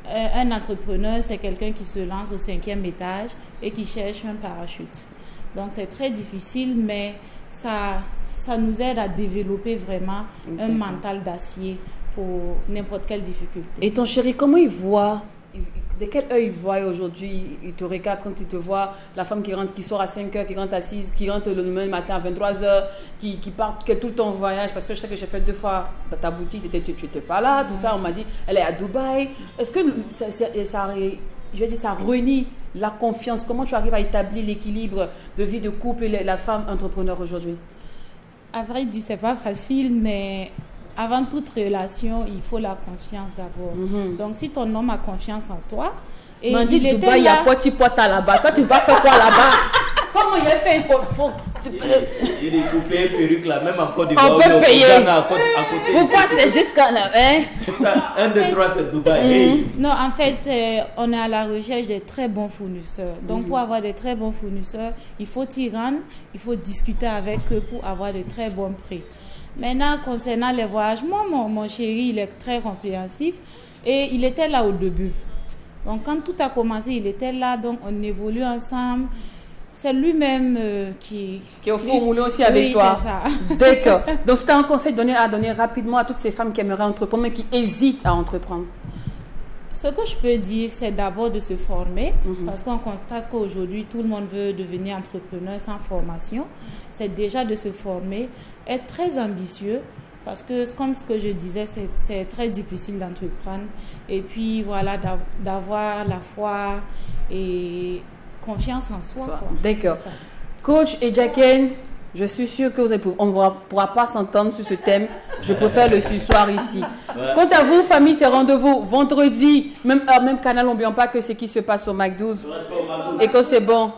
un entrepreneur, c'est quelqu'un qui se lance au 5e étage et qui cherche un parachute. Donc, c'est très difficile, mais ça nous aide à développer vraiment un mental d'acier pour n'importe quelle difficulté. Et ton chéri, comment il voit? De quel œil il voit aujourd'hui? Il te regarde quand il te voit, la femme qui sort à 5h, qui rentre à 6, qui rentre le lendemain matin à 23h, qui part, qui est tout le temps en voyage, parce que je sais que j'ai fait 2 fois dans ta boutique, tu n'étais pas là, tout ça, on m'a dit, elle est à Dubaï. Est-ce que ça renie la confiance? Comment tu arrives à établir l'équilibre de vie de couple et la femme entrepreneur aujourd'hui? À vrai dire, c'est pas facile, mais... Avant toute relation, il faut la confiance d'abord. Donc, si ton homme a confiance en toi... Et il dit Dubaï, il y a Poti-Pota là-bas. Toi, tu vas faire quoi là-bas? Comment il a fait une confondre? Il est coupé, perruque là, même en Côte d'Ivoire. On peut payer. À côté. Pourquoi c'est jusqu'à là, hein? 1, 2, 3, c'est Dubaï. Non, en fait, on est à la recherche des très bons fournisseurs. Donc, pour avoir des très bons fournisseurs, il faut t'y rendre, il faut discuter avec eux pour avoir de très bons prix. Maintenant, concernant les voyages, moi, mon chéri, il est très compréhensif et il était là au début. Donc, quand tout a commencé, il était là, donc on évolue ensemble. C'est lui-même qui est au four moulin aussi avec toi. C'est ça. D'accord. Donc, c'est un conseil à donner rapidement à toutes ces femmes qui aimeraient entreprendre, mais qui hésitent à entreprendre. Ce que je peux dire, c'est d'abord de se former, parce qu'on constate qu'aujourd'hui, tout le monde veut devenir entrepreneur sans formation. C'est déjà de se former, être très ambitieux, parce que, comme ce que je disais, c'est très difficile d'entreprendre. Et puis, voilà, d'avoir la foi et confiance en soi. D'accord. Coach et Jacqueline, je suis sûre que on ne pourra pas s'entendre sur ce thème. Je préfère le soir ici. Ouais. Quant à vous, famille, c'est rendez-vous vendredi, même heure, même canal. N'oublions pas que c'est qui se passe au McDo. Et que c'est bon.